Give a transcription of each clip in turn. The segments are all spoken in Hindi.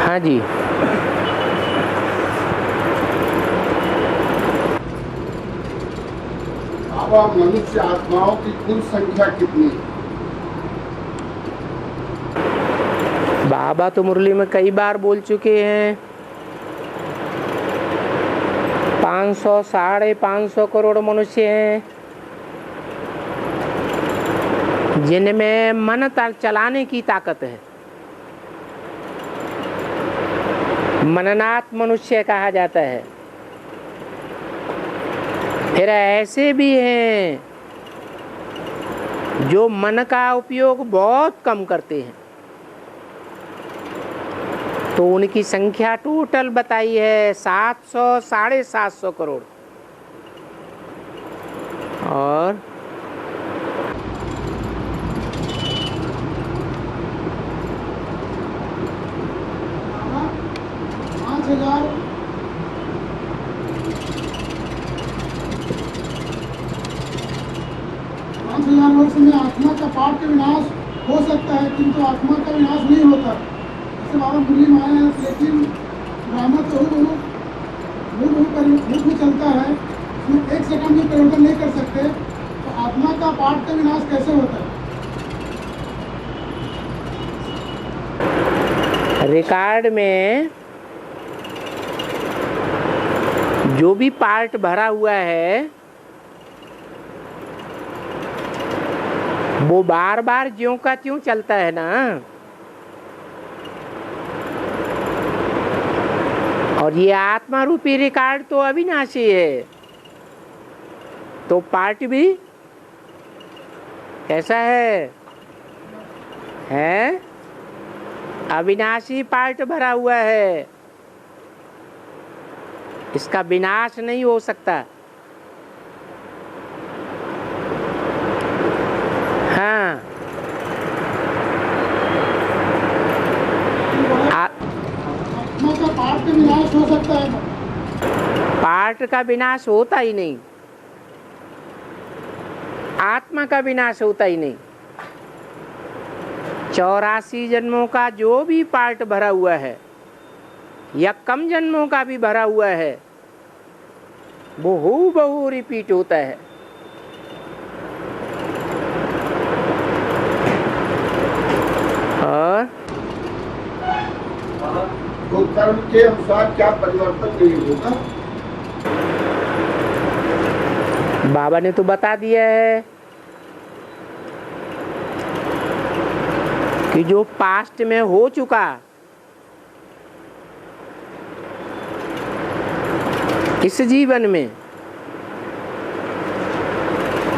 हाँ जी। बाबा, मनुष्य आत्माओं की कुल संख्या कितनी है? बाबा तो मुरली में कई बार बोल चुके हैं, 500 550 करोड़ मनुष्य हैं जिनमें मन चलाने की ताकत है। मननाथ मनुष्य कहा जाता है। फिर ऐसे भी हैं जो मन का उपयोग बहुत कम करते हैं, तो उनकी संख्या टोटल बताई है 700 750 करोड़। और 5,000 वर्ष में आत्मा का पाप का विनाश हो सकता है, किंतु आत्मा का विनाश नहीं होता। जैसे बाबा मुरली में आए हैं, लेकिन ड्रामा तो हु चलता है, उसमें 1 सेकंड भी परिवर्तन नहीं कर सकते, तो आत्मा का पाप का विनाश कैसे होता है? रिकॉर्ड में जो भी पार्ट भरा हुआ है वो बार बार ज्यों का त्यों चलता है ना। और ये आत्मा रूपी रिकॉर्ड तो अविनाशी है, तो पार्ट भी कैसा है अविनाशी पार्ट भरा हुआ है। इसका विनाश नहीं हो सकता। हाँ, आत्मा का पाप का विनाश हो सकता है? पार्ट का विनाश होता ही नहीं, आत्मा का विनाश होता ही नहीं। 84 जन्मों का जो भी पार्ट भरा हुआ है या कम जन्मों का भी भरा हुआ है वो हूबहू रिपीट होता है। और तो कर्म के अनुसार क्या परिवर्तन नहीं होगा? बाबा ने तो बता दिया है कि जो पास्ट में हो चुका, इस जीवन में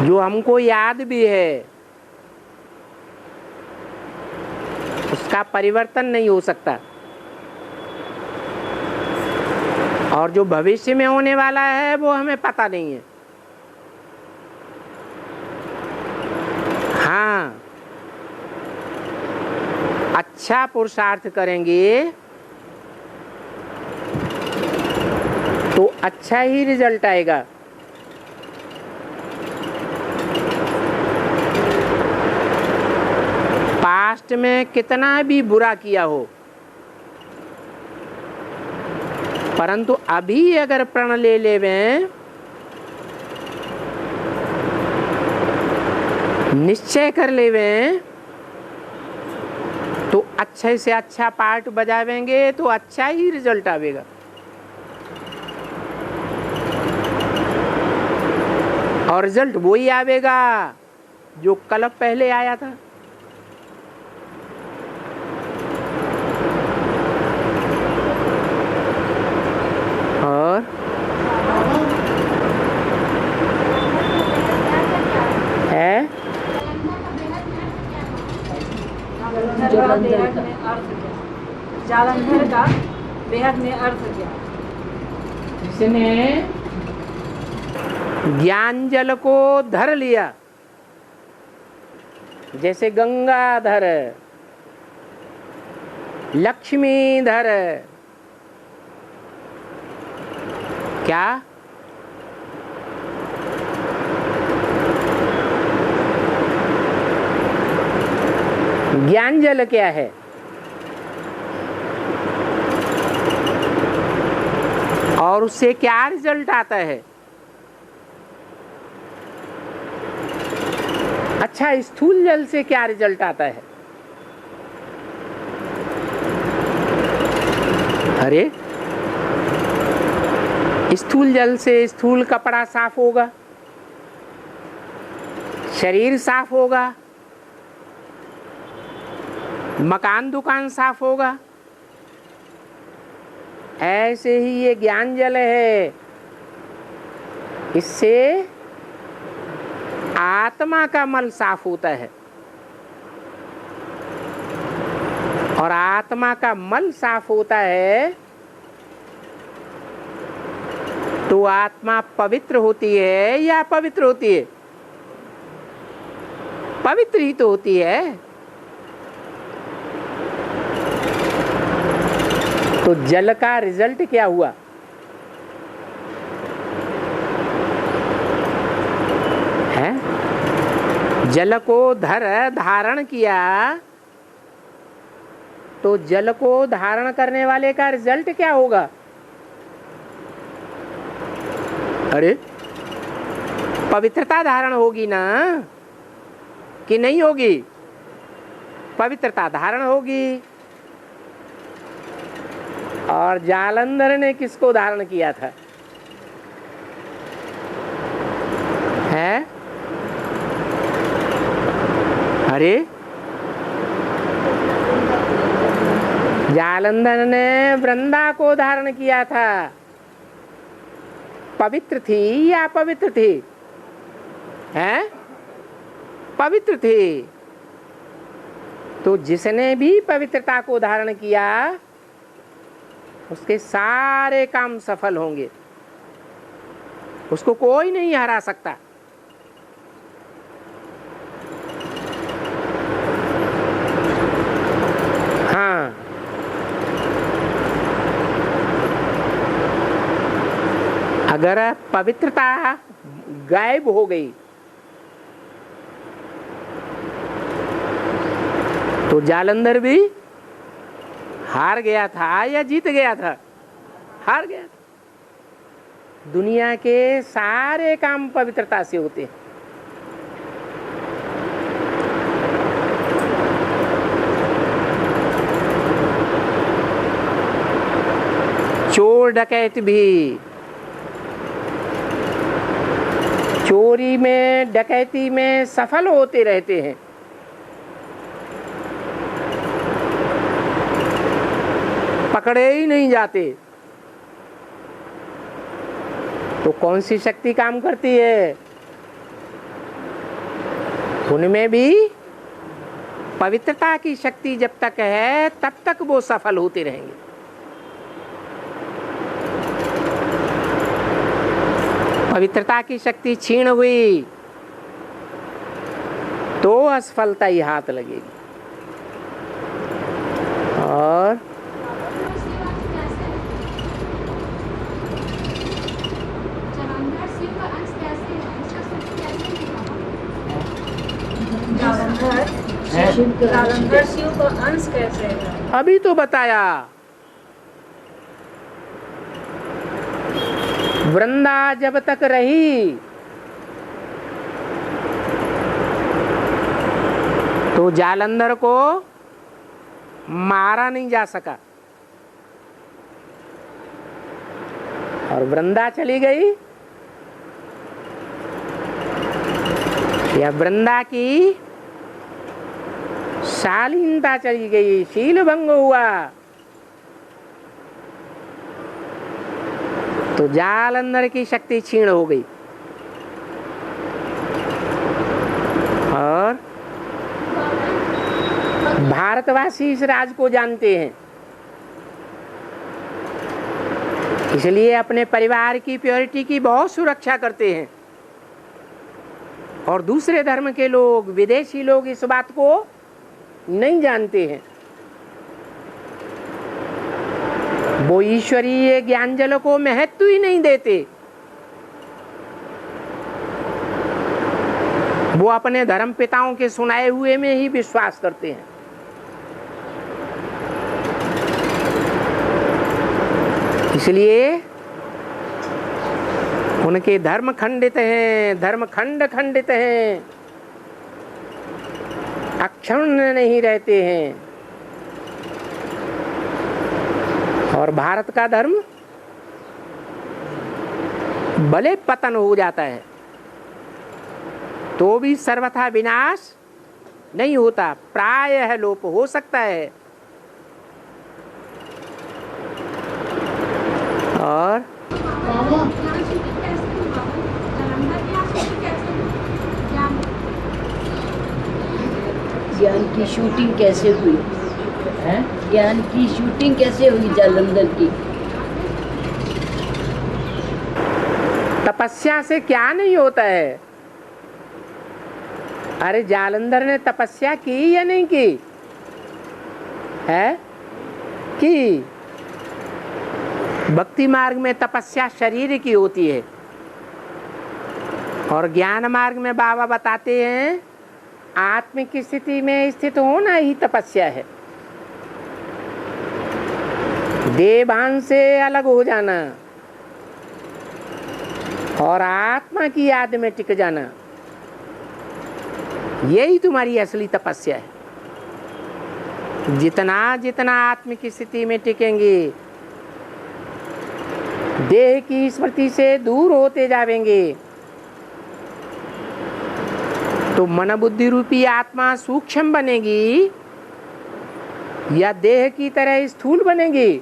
जो हमको याद भी है, उसका परिवर्तन नहीं हो सकता। और जो भविष्य में होने वाला है वो हमें पता नहीं है। हाँ, अच्छा पुरुषार्थ करेंगे तो अच्छा ही रिजल्ट आएगा। पास्ट में कितना भी बुरा किया हो, परंतु अभी अगर प्रण ले लेवें, निश्चय कर लेवें, तो अच्छे से अच्छा पार्ट बजावेंगे तो अच्छा ही रिजल्ट आवेगा। और रिजल्ट वही आवेगा जो कल पहले आया था। और है जालंधर का बेहद में अर्थ क्या? जिसने ज्ञान जल को धर लिया, जैसे गंगाधर, लक्ष्मीधर, क्या ज्ञान जल क्या है? और उससे क्या रिजल्ट आता है? अच्छा, स्थूल जल से क्या रिजल्ट आता है? अरे, स्थूल जल से स्थूल कपड़ा साफ होगा, शरीर साफ होगा, मकान दुकान साफ होगा। ऐसे ही ये ज्ञान जल है, इससे आत्मा का मल साफ होता है, और आत्मा का मल साफ होता है तो आत्मा पवित्र होती है या अपवित्र होती है? पवित्र ही तो होती है। तो जल का रिजल्ट क्या हुआ? है, जल को धारण किया, तो जल को धारण करने वाले का रिजल्ट क्या होगा? अरे, पवित्रता धारण होगी ना, कि नहीं होगी? पवित्रता धारण होगी। और जालंधर ने किसको धारण किया था? है? अरे, जालंधर ने वृंदा को धारण किया था। पवित्र थी या अपवित्र थी? हैं? पवित्र थी। तो जिसने भी पवित्रता को धारण किया उसके सारे काम सफल होंगे, उसको कोई नहीं हरा सकता। हाँ, अगर पवित्रता गायब हो गई तो जालंधर भी हार गया था या जीत गया था? हार गया था। दुनिया के सारे काम पवित्रता से होते हैं। चोर डकैत भी चोरी में, डकैती में सफल होते रहते हैं। पकड़े ही नहीं जाते। तो कौन सी शक्ति काम करती है? उनमें भी पवित्रता की शक्ति जब तक है तब तक वो सफल होते रहेंगे। पवित्रता की शक्ति क्षीण हुई तो असफलता ही हाथ लगेगी। और जालंधर शिव का अंश कैसे है? अभी तो बताया। वृंदा जब तक रही तो जालंधर को मारा नहीं जा सका, और वृंदा चली गई या वृंदा की शालीनता चली गई, शील भंग हुआ, तो जालंधर की शक्ति क्षीण हो गई। और भारतवासी इस राज को जानते हैं, इसलिए अपने परिवार की प्योरिटी की बहुत सुरक्षा करते हैं। और दूसरे धर्म के लोग, विदेशी लोग इस बात को नहीं जानते हैं। वो ईश्वरीय ज्ञान जल को महत्व ही नहीं देते। वो अपने धर्म पिताओं के सुनाए हुए में ही विश्वास करते हैं। इसलिए उनके धर्म खंडित हैं, धर्म खंड खंडित हैं, अक्षुण्ण नहीं रहते हैं। और भारत का धर्म भले पतन हो जाता है तो भी सर्वथा विनाश नहीं होता, प्रायः लोप हो सकता है। और ज्ञान की शूटिंग कैसे हुई है? ज्ञान की शूटिंग कैसे हुई जालंधर की? तपस्या से क्या नहीं होता है? अरे जालंधर ने तपस्या की या नहीं की है? की। भक्ति मार्ग में तपस्या शरीर की होती है और ज्ञान मार्ग में बाबा बताते हैं आत्मिक स्थिति में स्थित होना ही तपस्या है। देवान से अलग हो जाना और आत्मा की याद में टिक जाना, यही तुम्हारी असली तपस्या है। जितना जितना आत्मिक स्थिति में टिकेंगे, देह की स्मृति से दूर होते जाएंगे, तो मन बुद्धि रूपी आत्मा सूक्ष्म बनेगी या देह की तरह स्थूल बनेगी?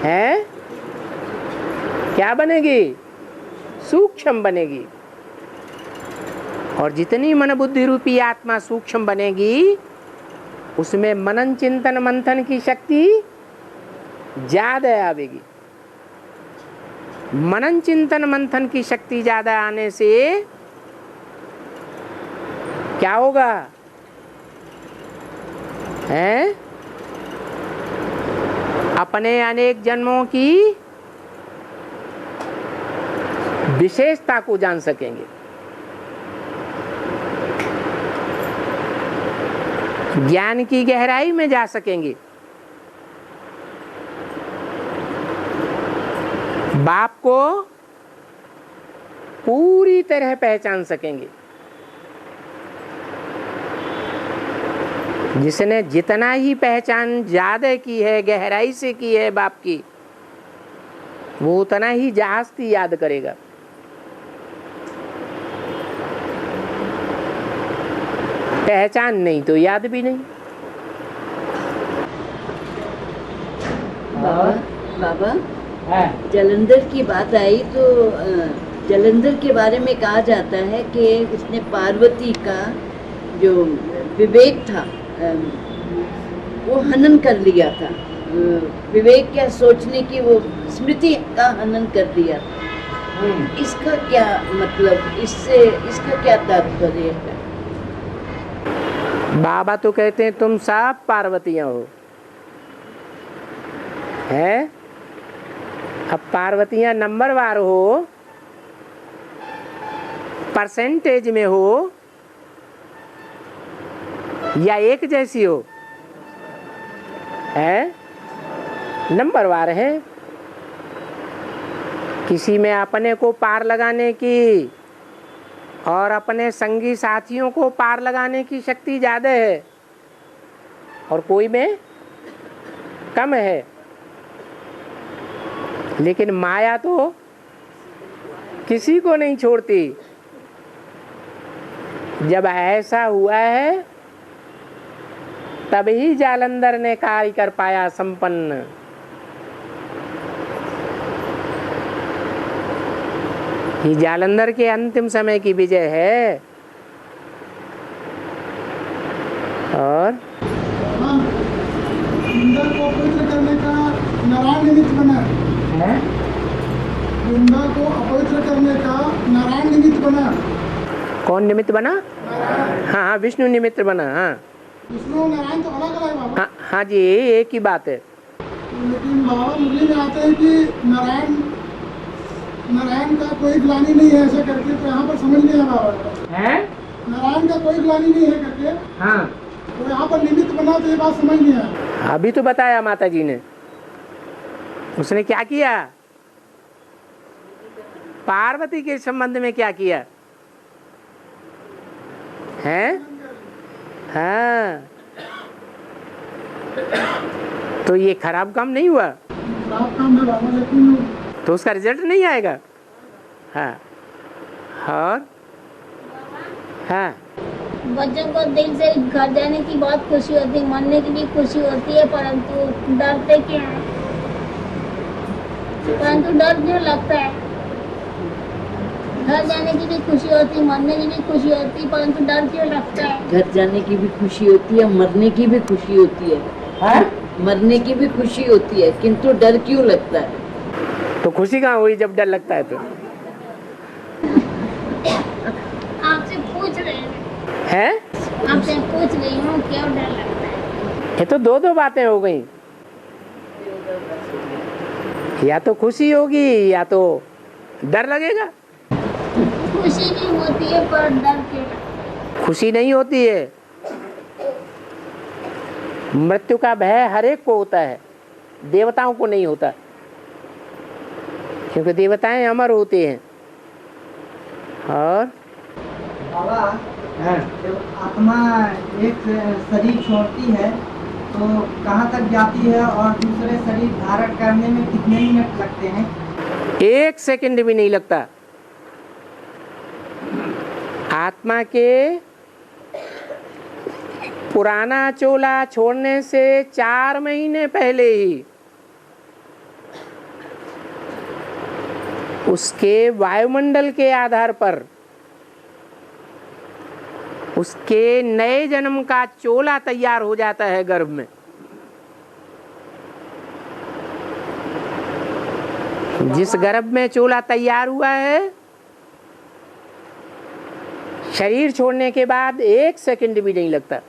है क्या बनेगी? सूक्ष्म बनेगी। और जितनी मन बुद्धि रूपी आत्मा सूक्ष्म बनेगी, उसमें मनन चिंतन मंथन की शक्ति ज्यादा आवेगी। मनन चिंतन मंथन की शक्ति ज्यादा आने से क्या होगा? हैं? अपने अनेक जन्मों की विशेषता को जान सकेंगे। ज्ञान की गहराई में जा सकेंगे। बाप को पूरी तरह पहचान सकेंगे। जिसने जितना ही पहचान ज्यादा की है, गहराई से की है बाप की, वो उतना ही जास्ती याद करेगा। पहचान नहीं तो याद भी नहीं। बाबा जालंधर की बात आई तो जालंधर के बारे में कहा जाता है कि उसने पार्वती का जो विवेक था वो हनन कर लिया था। विवेक क्या सोचने की, वो स्मृति का हनन कर दिया था। इसका क्या मतलब, इसका क्या तात्पर्य है? बाबा तो कहते हैं तुम सब पार्वतियां हो। है? अब पार्वतियां नंबरवार हो, परसेंटेज में हो या एक जैसी हो? है? नंबरवार है। किसी में अपने को पार लगाने की और अपने संगी साथियों को पार लगाने की शक्ति ज्यादा है और कोई में कम है। लेकिन माया तो किसी को नहीं छोड़ती। जब ऐसा हुआ है तभी जालंधर ने कार्य कर पाया संपन्न। ये जालंधर के अंतिम समय की विजय है। और इंद्र को अपवित्र करने का नारायण निमित्त बना है। इंद्र को अपवित्र करने का नारायण निमित्त बना। कौन निमित्त बना? हाँ हाँ, विष्णु निमित्त बना। हाँ विष्णु नारायण तो अलग अलग बाबा। हाँ हाँ जी, एक ही बात है। लेकिन बाबा मुरली में आते हैं कि नारायण का कोई ग्लानि नहीं है ऐसा करके, तो यहाँ पर समझ नहीं है बाबा। है? नारायण का कोई ग्लानि नहीं है करके, हाँ, तो यहाँ पर निमित्त बना, तो ये बात समझ नहीं आया। अभी तो बताया माता जी ने। उसने क्या किया? पार्वती के संबंध में क्या किया है? हाँ, तो ये खराब काम नहीं हुआ, खराब काम है बाबा, लेकिन तो उसका रिजल्ट नहीं आएगा। हाँ, और हाँ, बच्चों को दिल से घर जाने की बहुत खुशी होती है, मरने की भी खुशी होती है, परंतु डरते क्या है? परंतु डर क्यों लगता है? घर जाने की भी खुशी होती है, मरने की भी खुशी होती है, परंतु डर क्यों लगता है? घर जाने की भी खुशी होती है, मरने की भी खुशी होती है। हाँ? मरने की भी खुशी होती है, किंतु डर क्यों लगता है? तो खुशी कहाँ हुई जब डर लगता है? तो आपसे पूछ रहे हैं, है, आपसे पूछ रही हूँ क्यों डर लगता है? ये तो दो बातें हो गई, या तो खुशी होगी या तो डर लगेगा। खुशी नहीं होती है पर डर क्यों लगता है? खुशी नहीं होती है, मृत्यु का भय हर एक को होता है, देवताओं को नहीं होता, क्योंकि देवताएं अमर होते हैं। और बाबा, जब आत्मा एक शरीर छोड़ती है तो कहाँ तक जाती है और दूसरे शरीर धारण करने में कितने मिनट लगते हैं? 1 सेकंड भी नहीं लगता। आत्मा के पुराना चोला छोड़ने से 4 महीने पहले ही उसके वायुमंडल के आधार पर उसके नए जन्म का चोला तैयार हो जाता है गर्भ में। जिस गर्भ में चोला तैयार हुआ है, शरीर छोड़ने के बाद 1 सेकंड भी नहीं लगता।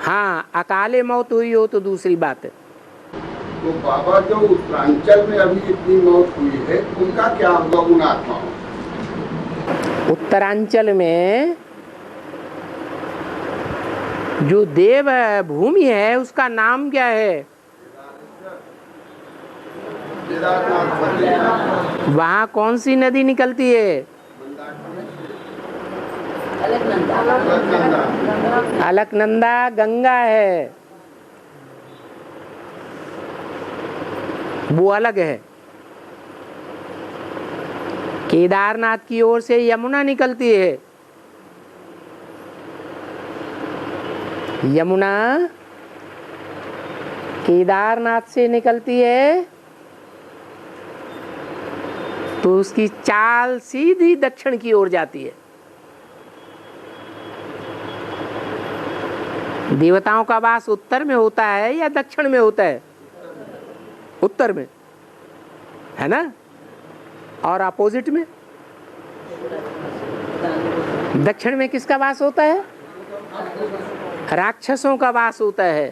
हाँ, अकाले मौत हुई हो तो दूसरी बात है। तो बाबा, जो उत्तरांचल में अभी इतनी मौत हुई है, उनका क्या होगा उन आत्माओं? उत्तरांचल में जो देव भूमि है उसका नाम क्या है? वहाँ कौन सी नदी निकलती है? अलकनंदा गंगा है, वो अलग है। केदारनाथ की ओर से यमुना निकलती है। यमुना केदारनाथ से निकलती है तो उसकी चाल सीधी दक्षिण की ओर जाती है। देवताओं का वास उत्तर में होता है या दक्षिण में होता है? उत्तर में, है ना? और अपोजिट में दक्षिण में किसका वास होता है? राक्षसों का वास होता है।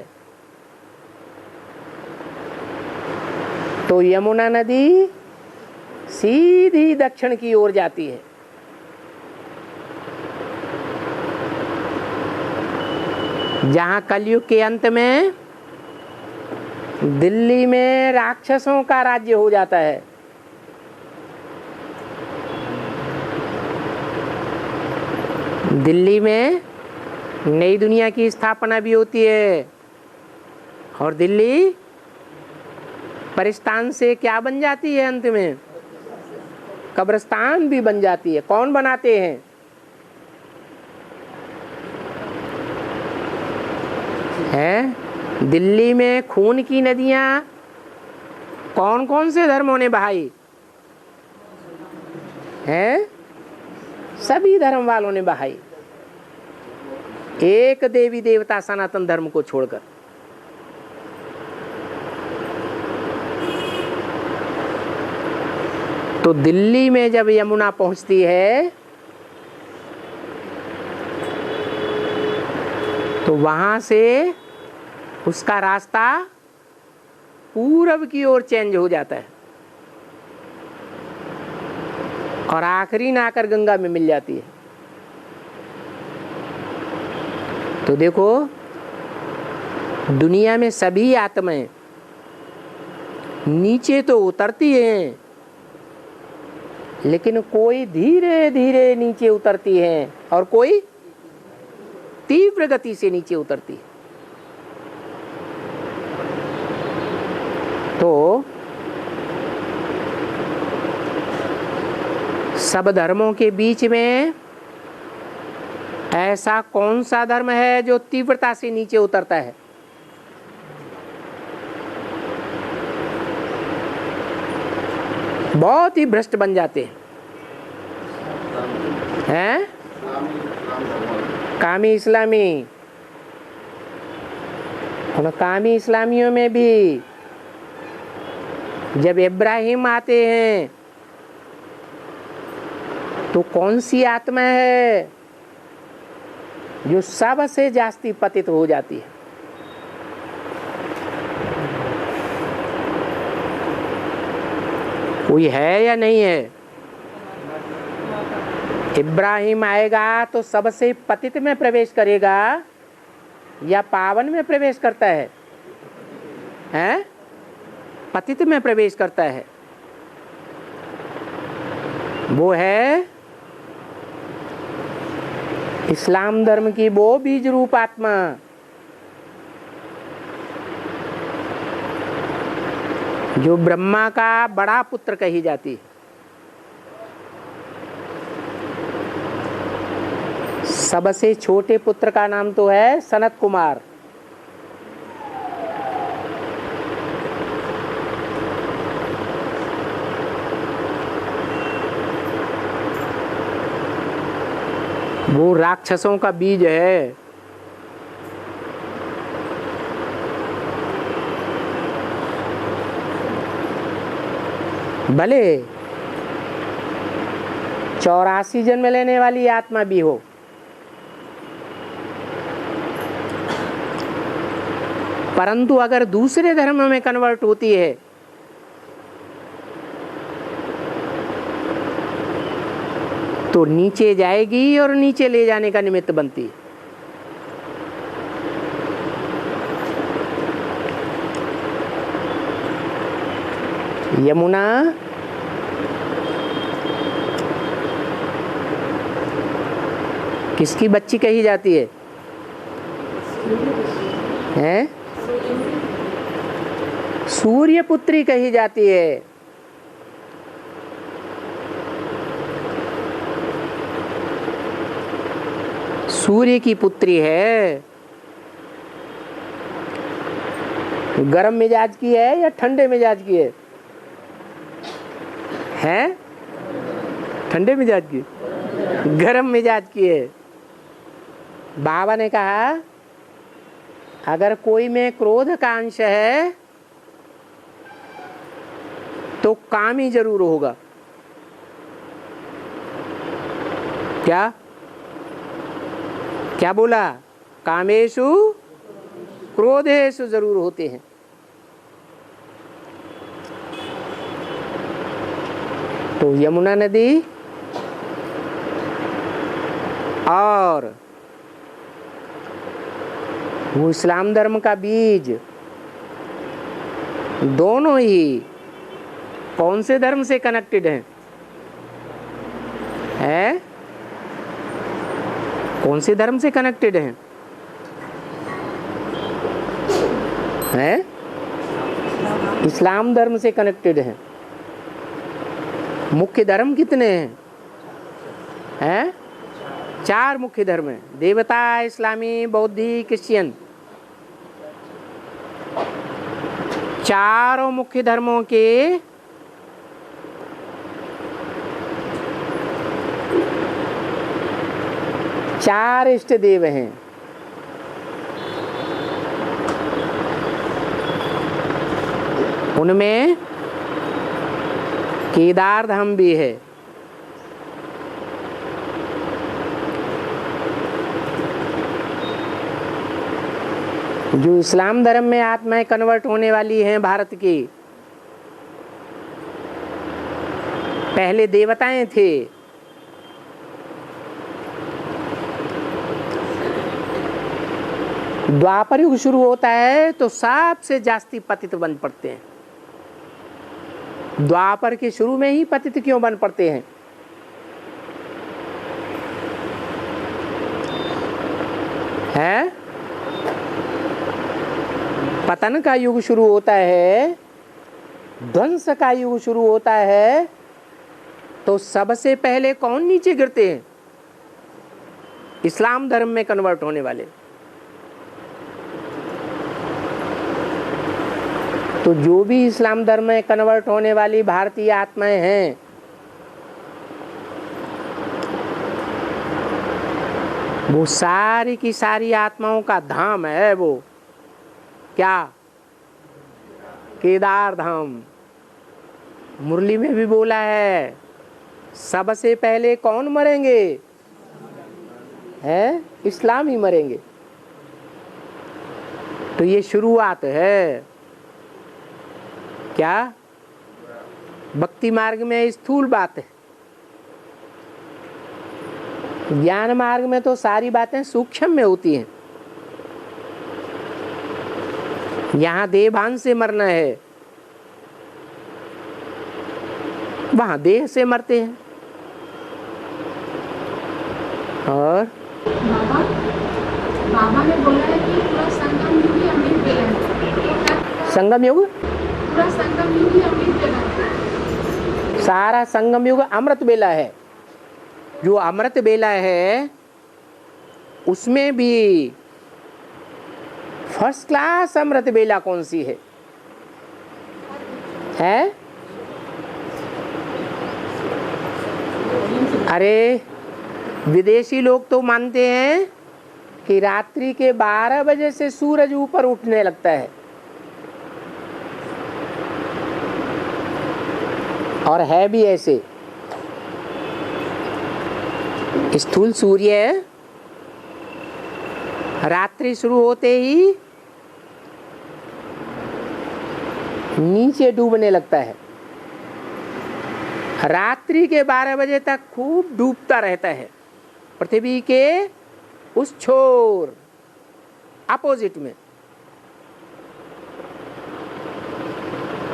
तो यमुना नदी सीधी दक्षिण की ओर जाती है। जहां कलयुग के अंत में दिल्ली में राक्षसों का राज्य हो जाता है। दिल्ली में नई दुनिया की स्थापना भी होती है और दिल्ली परिस्तान से क्या बन जाती है? अंत में कब्रिस्तान भी बन जाती है। कौन बनाते हैं? है दिल्ली में खून की नदियां कौन कौन से धर्मों ने बहाई है? सभी धर्म वालों ने बहाई, एक देवी देवता सनातन धर्म को छोड़कर। तो दिल्ली में जब यमुना पहुंचती है तो वहां से उसका रास्ता पूरब की ओर चेंज हो जाता है और आखिरी में आकर गंगा में मिल जाती है। तो देखो, दुनिया में सभी आत्माएं नीचे तो उतरती हैं लेकिन कोई धीरे धीरे नीचे उतरती है और कोई तीव्र गति से नीचे उतरती है। तो सब धर्मों के बीच में ऐसा कौन सा धर्म है जो तीव्रता से नीचे उतरता है? बहुत ही भ्रष्ट बन जाते हैं, कामी इस्लामी। और कामी इस्लामियों में भी जब इब्राहिम आते हैं तो कौन सी आत्मा है जो सबसे जास्ती पतित हो जाती है? कोई है या नहीं है? इब्राहिम आएगा तो सबसे पतित में प्रवेश करेगा या पावन में प्रवेश करता है? हैं? पतित में प्रवेश करता है। वो है इस्लाम धर्म की वो बीज रूप आत्मा जो ब्रह्मा का बड़ा पुत्र कही जाती है। सबसे छोटे पुत्र का नाम तो है सनत कुमार। वो राक्षसों का बीज है। भले 84 जन्म लेने वाली आत्मा भी हो, परंतु अगर दूसरे धर्म में कन्वर्ट होती है तो नीचे जाएगी और नीचे ले जाने का निमित्त बनती है। यमुना किसकी बच्ची कही जाती है? हैं? सूर्य पुत्री कही जाती है। सूर्य की पुत्री है। गरम मिजाज की है या ठंडे मिजाज की है? हैं? ठंडे मिजाज की, गरम मिजाज की है। बाबा ने कहा अगर कोई में क्रोध का अंश है तो कामी जरूर होगा। क्या क्या बोला? कामेषु क्रोधेषु जरूर होते हैं। तो यमुना नदी और वो इस्लाम धर्म का बीज दोनों ही कौन से धर्म से कनेक्टेड हैं? है? कौन से धर्म से कनेक्टेड हैं? है? इस्लाम धर्म से कनेक्टेड हैं। मुख्य धर्म कितने हैं? हैं? 4 मुख्य धर्म हैं। देवता, इस्लामी, बौद्धी, क्रिश्चियन। चारों मुख्य धर्मों के चार इष्ट देव हैं। उनमें केदार धाम भी है। जो इस्लाम धर्म में आत्माएं कन्वर्ट होने वाली हैं भारत की, पहले देवताएं थे। द्वापर युग शुरू होता है तो सबसे जास्ती पतित बन पड़ते हैं। द्वापर के शुरू में ही पतित क्यों बन पड़ते हैं? है पतन का युग शुरू होता है, ध्वंस का युग शुरू होता है, तो सबसे पहले कौन नीचे गिरते हैं? इस्लाम धर्म में कन्वर्ट होने वाले। तो जो भी इस्लाम धर्म में कन्वर्ट होने वाली भारतीय आत्माएं हैं, वो सारी की सारी आत्माओं का धाम है। वो क्या? केदार धाम। मुरली में भी बोला है, सबसे पहले कौन मरेंगे? है इस्लाम ही मरेंगे। तो ये शुरुआत है। क्या? भक्ति मार्ग में स्थूल बात है, ज्ञान मार्ग में तो सारी बातें सूक्ष्म में होती हैं। यहाँ देहभान से मरना है, वहां देह से मरते हैं। और बाबा ने बोला है कि पूरा संगम युग ही अमृत बेला है। संगम युग, पूरा संगम युग ही अमृत बेला है। सारा संगम युग अमृत बेला है। जो अमृत बेला है उसमें भी फर्स्ट क्लास अमृत बेला कौन सी है? अरे विदेशी लोग तो मानते हैं कि रात्रि के 12 बजे से सूरज ऊपर उठने लगता है, और है भी ऐसे। स्थूल सूर्य रात्रि शुरू होते ही नीचे डूबने लगता है, रात्रि के 12 बजे तक खूब डूबता रहता है पृथ्वी के उस छोर अपोजिट में,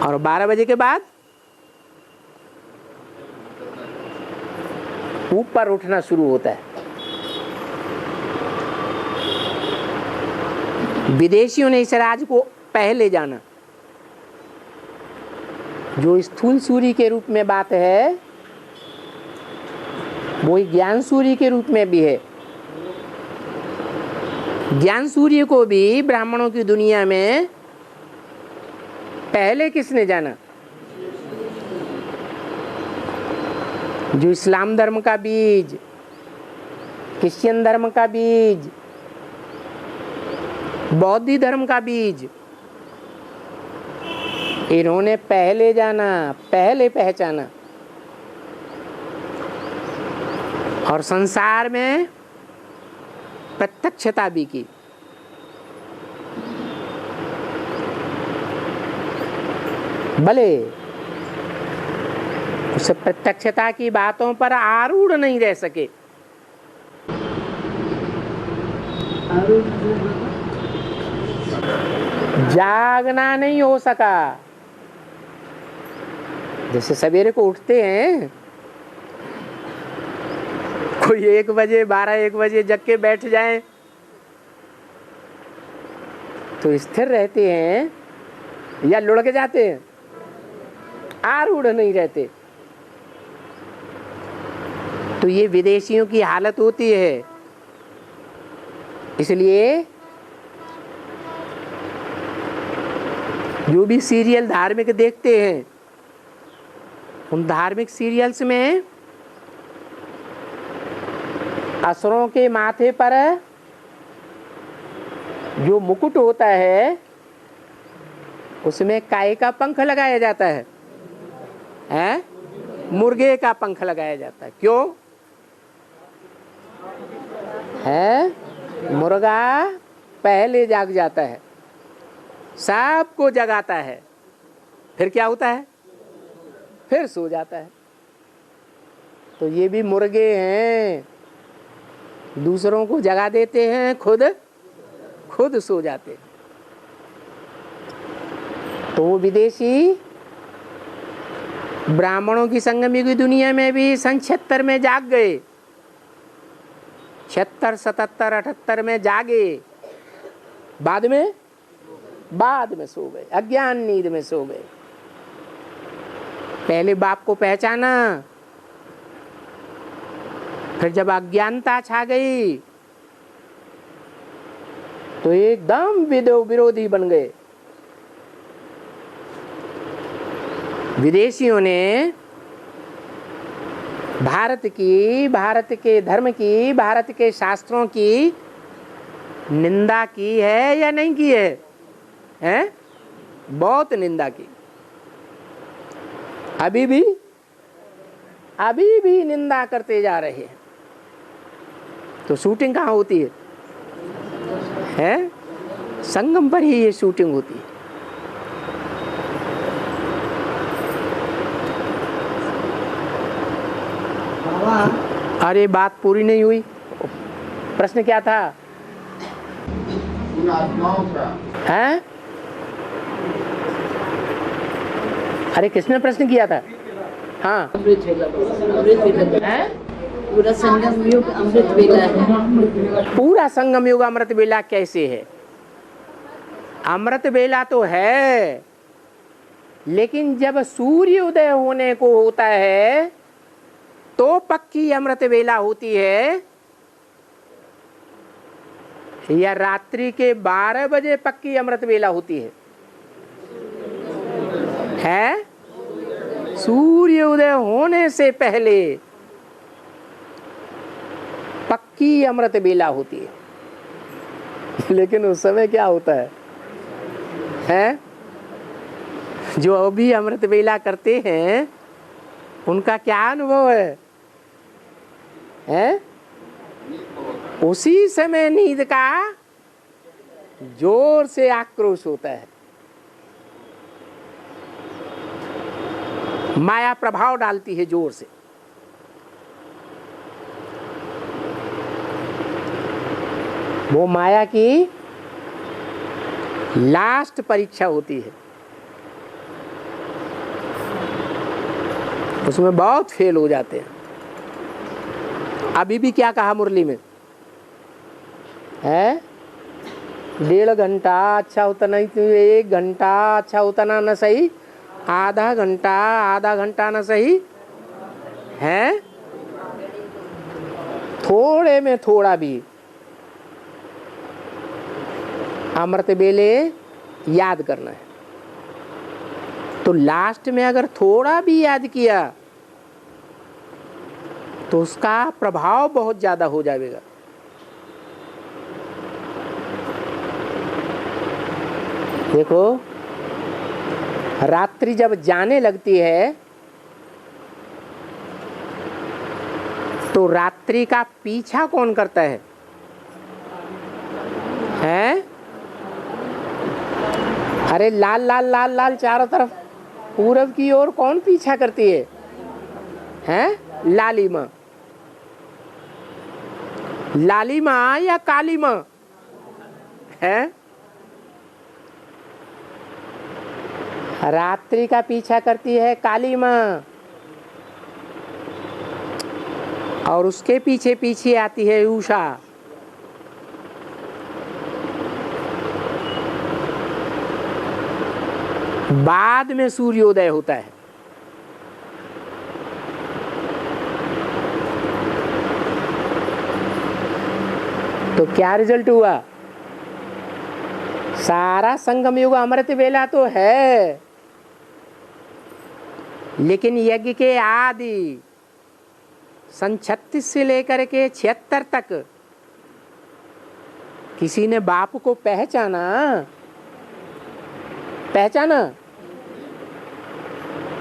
और 12 बजे के बाद ऊपर उठना शुरू होता है। विदेशियों ने इस राज को पहले जाना। जो स्थूल सूर्य के रूप में बात है, वो ज्ञान सूर्य के रूप में भी है। ज्ञान सूर्य को भी ब्राह्मणों की दुनिया में पहले किसने जाना? जो इस्लाम धर्म का बीज, क्रिश्चियन धर्म का बीज, बौद्ध धर्म का बीज, इन्होंने पहले जाना, पहले पहचाना, और संसार में प्रत्यक्षता भी की। भले उस प्रत्यक्षता की बातों पर आरूढ़ नहीं रह सके। जागना नहीं हो सका। जैसे सवेरे को उठते हैं, कोई 1 बजे 12-1 बजे जग के बैठ जाए तो स्थिर रहते हैं या लुढ़क जाते हैं? आरूढ़ नहीं रहते। तो ये विदेशियों की हालत होती है। इसलिए जो भी सीरियल धार्मिक देखते हैं, उन धार्मिक सीरियल्स में असुरों के माथे पर जो मुकुट होता है, उसमें काय का पंख लगाया जाता है, मुर्गे का पंख लगाया जाता है। क्यों है? मुर्गा पहले जाग जाता है, सबको जगाता है, फिर क्या होता है? फिर सो जाता है। तो ये भी मुर्गे हैं, दूसरों को जगा देते हैं, खुद सो जाते हैं। तो वो विदेशी ब्राह्मणों की संगम युग दुनिया में भी सन 76 में जाग गए, 76, 77, 78 में जागे, बाद में सो गए, अज्ञान नींद में सो गए। पहले बाप को पहचाना, फिर जब अज्ञानता छा गई तो एकदम विरोधी बन गए। विदेशियों ने भारत के धर्म की, भारत के शास्त्रों की निंदा की है या नहीं की है? हैं? बहुत निंदा की। अभी भी निंदा करते जा रहे हैं। तो शूटिंग कहाँ होती है? संगम पर ही ये शूटिंग होती है। अरे बात पूरी नहीं हुई, प्रश्न क्या था? उन आत्माओं का हैं? अरे किसने प्रश्न किया था? हाँ, अमृत वेला हैं? पूरा संगम युग अमृत वेला है। पूरा संगम युग अमृत वेला कैसे है? अमृत वेला तो है, लेकिन जब सूर्य उदय होने को होता है तो पक्की अमृत वेला होती है, या रात्रि के 12 बजे पक्की अमृत वेला होती है? सूर्य उदय होने से पहले पक्की अमृत वेला होती है। लेकिन उस समय क्या होता है? जो अभी अमृत वेला करते हैं उनका क्या अनुभव है? उसी समय नींद का जोर से आक्रोश होता है, माया प्रभाव डालती है जोर से। वो माया की लास्ट परीक्षा होती है, उसमें बहुत फेल हो जाते हैं। अभी भी क्या कहा मुरली में है? 1.5 घंटा अच्छा होता नहीं तो 1 घंटा अच्छा होता ना सही, आधा घंटा ना सही है। थोड़े में थोड़ा भी अमृत वेले याद करना है। तो लास्ट में अगर थोड़ा भी याद किया तो उसका प्रभाव बहुत ज्यादा हो जाएगा। देखो, रात्रि जब जाने लगती है तो रात्रि का पीछा कौन करता है? अरे लाल लाल लाल लाल चारों तरफ पूरब की ओर कौन पीछा करती है? लालिमा। लालिमा या कालीमा है? रात्रि का पीछा करती है काली माँ, और उसके पीछे पीछे आती है उषा। बाद में सूर्योदय होता है। तो क्या रिजल्ट हुआ? सारा संगम युग अमृत वेला तो है, लेकिन यज्ञ के आदि सन 36 से लेकर के 76 तक किसी ने बाप को पहचाना?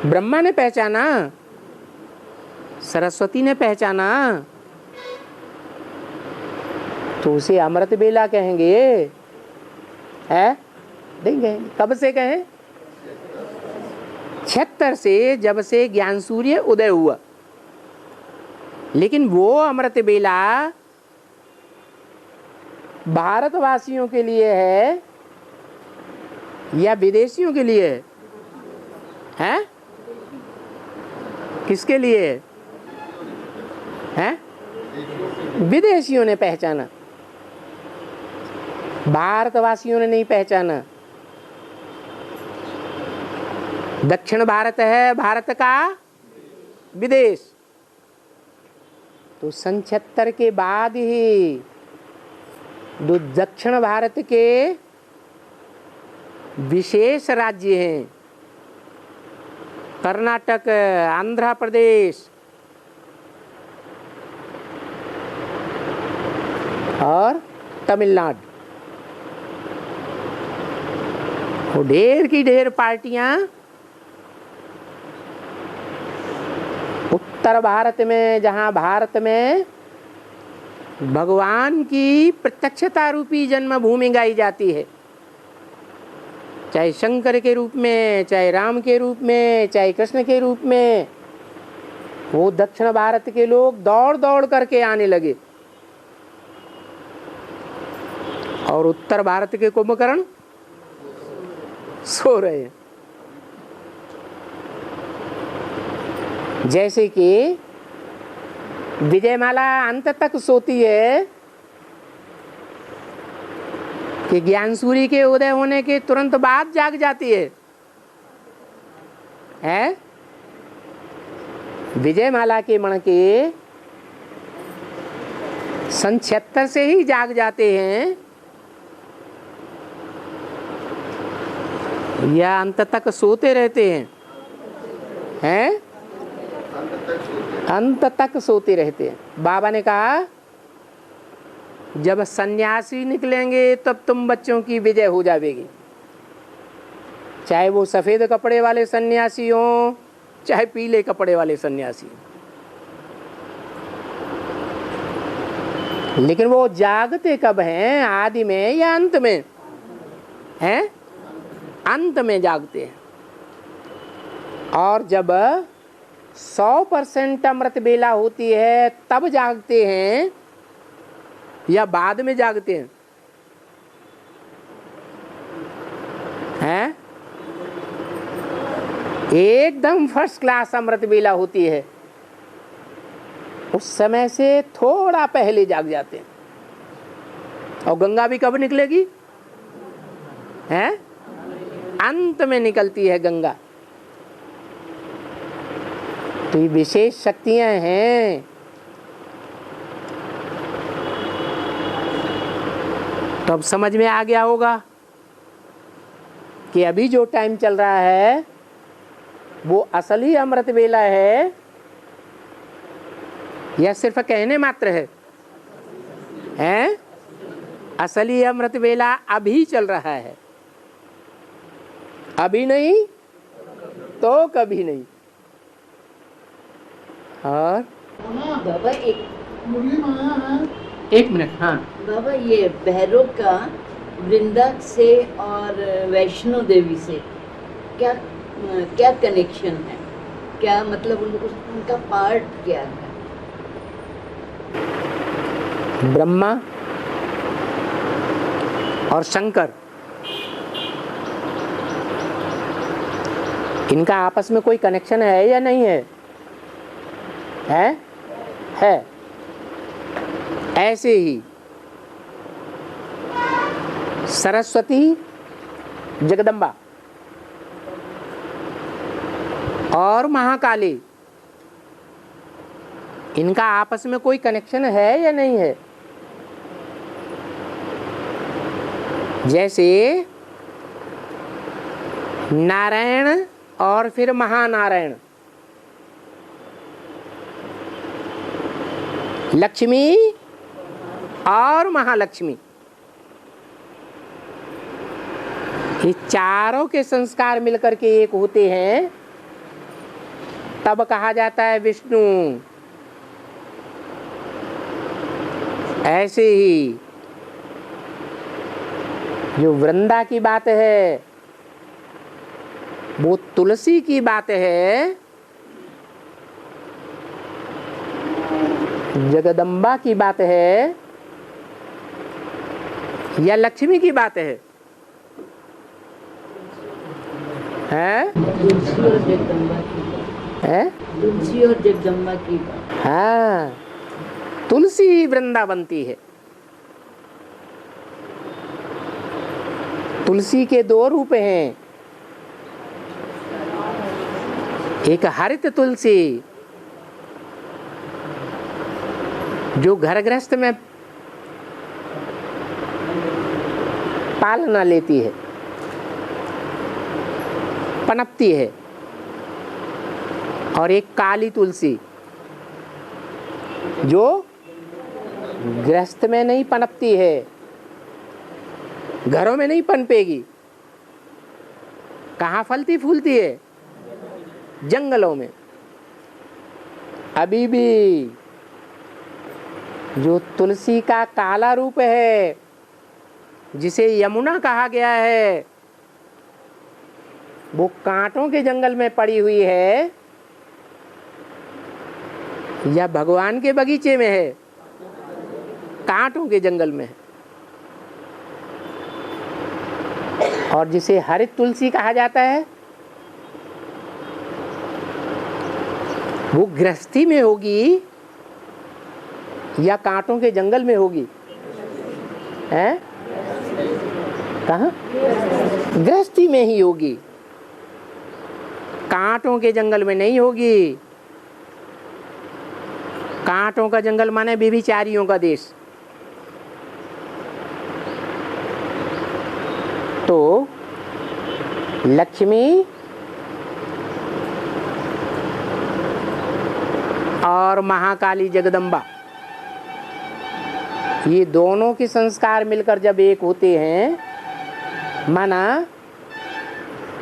ब्रह्मा ने पहचाना, सरस्वती ने पहचाना, तो उसे अमृत वेला कहेंगे? देंगे। कब से कहें? 76 से, जब से ज्ञान सूर्य उदय हुआ। लेकिन वो अमृत वेला भारतवासियों के लिए है या विदेशियों के लिए है? किसके लिए है? विदेशियों ने पहचाना, भारतवासियों ने नहीं पहचाना। दक्षिण भारत है भारत का विदेश। तो सन 76 के बाद ही जो दक्षिण भारत के विशेष राज्य हैं, कर्नाटक, आंध्र प्रदेश और तमिलनाडु, वो ढेर की ढेर पार्टियां उत्तर भारत में, जहां भारत में भगवान की प्रत्यक्षता रूपी जन्मभूमि गाई जाती है, चाहे शंकर के रूप में, चाहे राम के रूप में, चाहे कृष्ण के रूप में, वो दक्षिण भारत के लोग दौड़ दौड़ करके आने लगे। और उत्तर भारत के कुंभकर्ण सो रहे हैं। जैसे कि विजयमाला अंत तक सोती है कि ज्ञान सूर्य के उदय होने के तुरंत बाद जाग जाती है, हैं? विजयमाला के मण के सन 76 से ही जाग जाते हैं या अंत तक सोते रहते हैं? हैं? अंत तक सोते रहते हैं। बाबा ने कहा जब सन्यासी निकलेंगे तब तुम बच्चों की विजय हो जाएगी, चाहे वो सफेद कपड़े वाले सन्यासी हों, चाहे पीले कपड़े वाले सन्यासी। लेकिन वो जागते कब हैं? आदि में या अंत में? हैं? अंत में जागते हैं। और जब 100% अमृत बेला होती है तब जागते हैं या बाद में जागते हैं? हैं? एकदम फर्स्ट क्लास अमृत बेला होती है, उस समय से थोड़ा पहले जाग जाते हैं। और गंगा भी कब निकलेगी? हैं? अंत में निकलती है गंगा। तो ये विशेष शक्तियां हैं। तो अब समझ में आ गया होगा कि अभी जो टाइम चल रहा है वो असली अमृत बेला है या सिर्फ कहने मात्र है? हैं? असली अमृत बेला अभी चल रहा है, अभी नहीं तो कभी नहीं। और बाबा एक मुरली में आया है। एक मिनट, हाँ बाबा, ये भैरव का वृंदा से और वैष्णो देवी से क्या क्या कनेक्शन है? क्या मतलब उनका पार्ट क्या है? ब्रह्मा और शंकर, इनका आपस में कोई कनेक्शन है या नहीं है? है। ऐसे ही सरस्वती, जगदम्बा और महाकाली, इनका आपस में कोई कनेक्शन है या नहीं है? जैसे नारायण और फिर महानारायण, लक्ष्मी और महालक्ष्मी, ये चारों के संस्कार मिलकर के एक होते हैं, तब कहा जाता है विष्णु। ऐसे ही जो वृंदा की बात है वो तुलसी की बात है, जगदम्बा की बात है या लक्ष्मी की बात है? हैं? है? तुलसी और जगदम्बा की बात। हाँ, तुलसी ही वृंदावंती है। तुलसी के दो रूप हैं, एक हरित तुलसी जो घर गृहस्थ में पालना लेती है, पनपती है, और एक काली तुलसी जो गृहस्थ में नहीं पनपती है, घरों में नहीं पनपेगी। कहाँ फलती फूलती है? जंगलों में। अभी भी जो तुलसी का काला रूप है, जिसे यमुना कहा गया है, वो कांटों के जंगल में पड़ी हुई है या भगवान के बगीचे में है? कांटों के जंगल में है। और जिसे हरित तुलसी कहा जाता है, वो गृहस्थी में होगी या कांटों के जंगल में होगी? हैं? कहाँ? गृहस्थी में ही होगी, कांटों के जंगल में नहीं होगी। कांटों का जंगल माने व्यभिचारियों का देश। तो लक्ष्मी और महाकाली जगदम्बा, ये दोनों के संस्कार मिलकर जब एक होते हैं, माना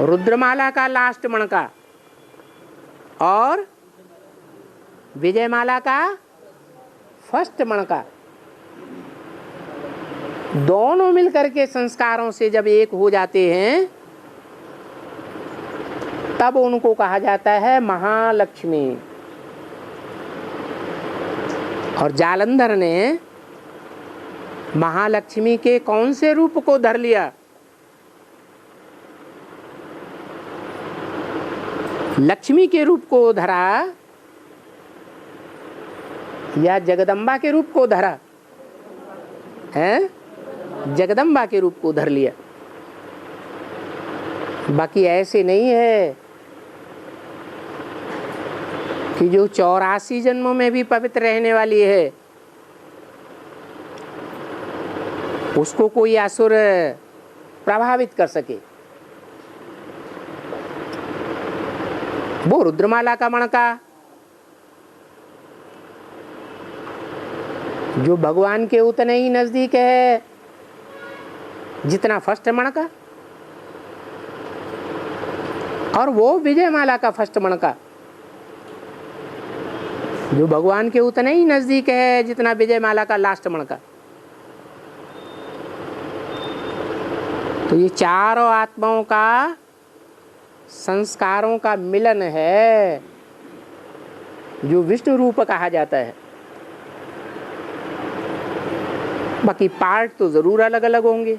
रुद्रमाला का लास्ट मणका और विजयमाला का फर्स्ट मणका, दोनों मिलकर के संस्कारों से जब एक हो जाते हैं, तब उनको कहा जाता है महालक्ष्मी। और जालंधर ने महालक्ष्मी के कौन से रूप को धर लिया? लक्ष्मी के रूप को धरा या जगदम्बा के रूप को धरा? हैं? जगदम्बा के रूप को धर लिया। बाकी ऐसे नहीं है कि जो 84 जन्मों में भी पवित्र रहने वाली है, उसको कोई असुर प्रभावित कर सके। वो रुद्रमाला का मणका जो भगवान के उतने ही नजदीक है जितना फर्स्ट मणका, और वो विजयमाला का फर्स्ट मणका जो भगवान के उतने ही नजदीक है जितना विजयमाला का लास्ट मणका। तो ये चारों आत्माओं का संस्कारों का मिलन है जो विष्णु रूप कहा जाता है। बाकी पार्ट तो जरूर अलग अलग होंगे।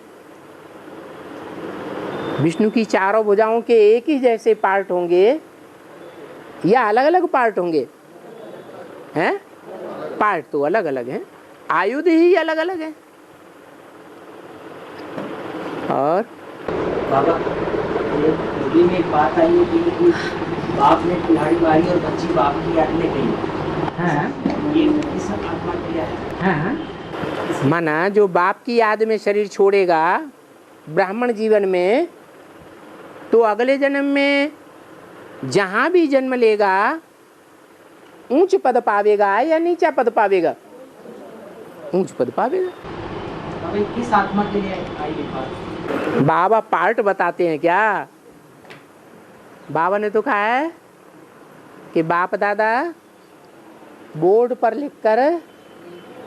विष्णु की चारों भुजाओं के एक ही जैसे पार्ट होंगे या अलग अलग पार्ट होंगे? हैं? पार्ट तो अलग अलग हैं, आयुध ही अलग अलग हैं। और बाबा ये में एक बात आई है कि बाप ने कुल्हाड़ी मारी और बच्ची बाप की याद में गई। हाँ, ये किस आत्मा के लिए है? हाँ, माना जो बाप की याद में शरीर छोड़ेगा ब्राह्मण जीवन में, तो अगले जन्म में जहां भी जन्म लेगा ऊंच पद पावेगा या नीचा पद पावेगा? ऊंच पद पावेगा। बाबा किस आत्मा के लिए आई ये बात? बाबा पार्ट बताते हैं क्या? बाबा ने तो कहा है कि बाप दादा बोर्ड पर लिखकर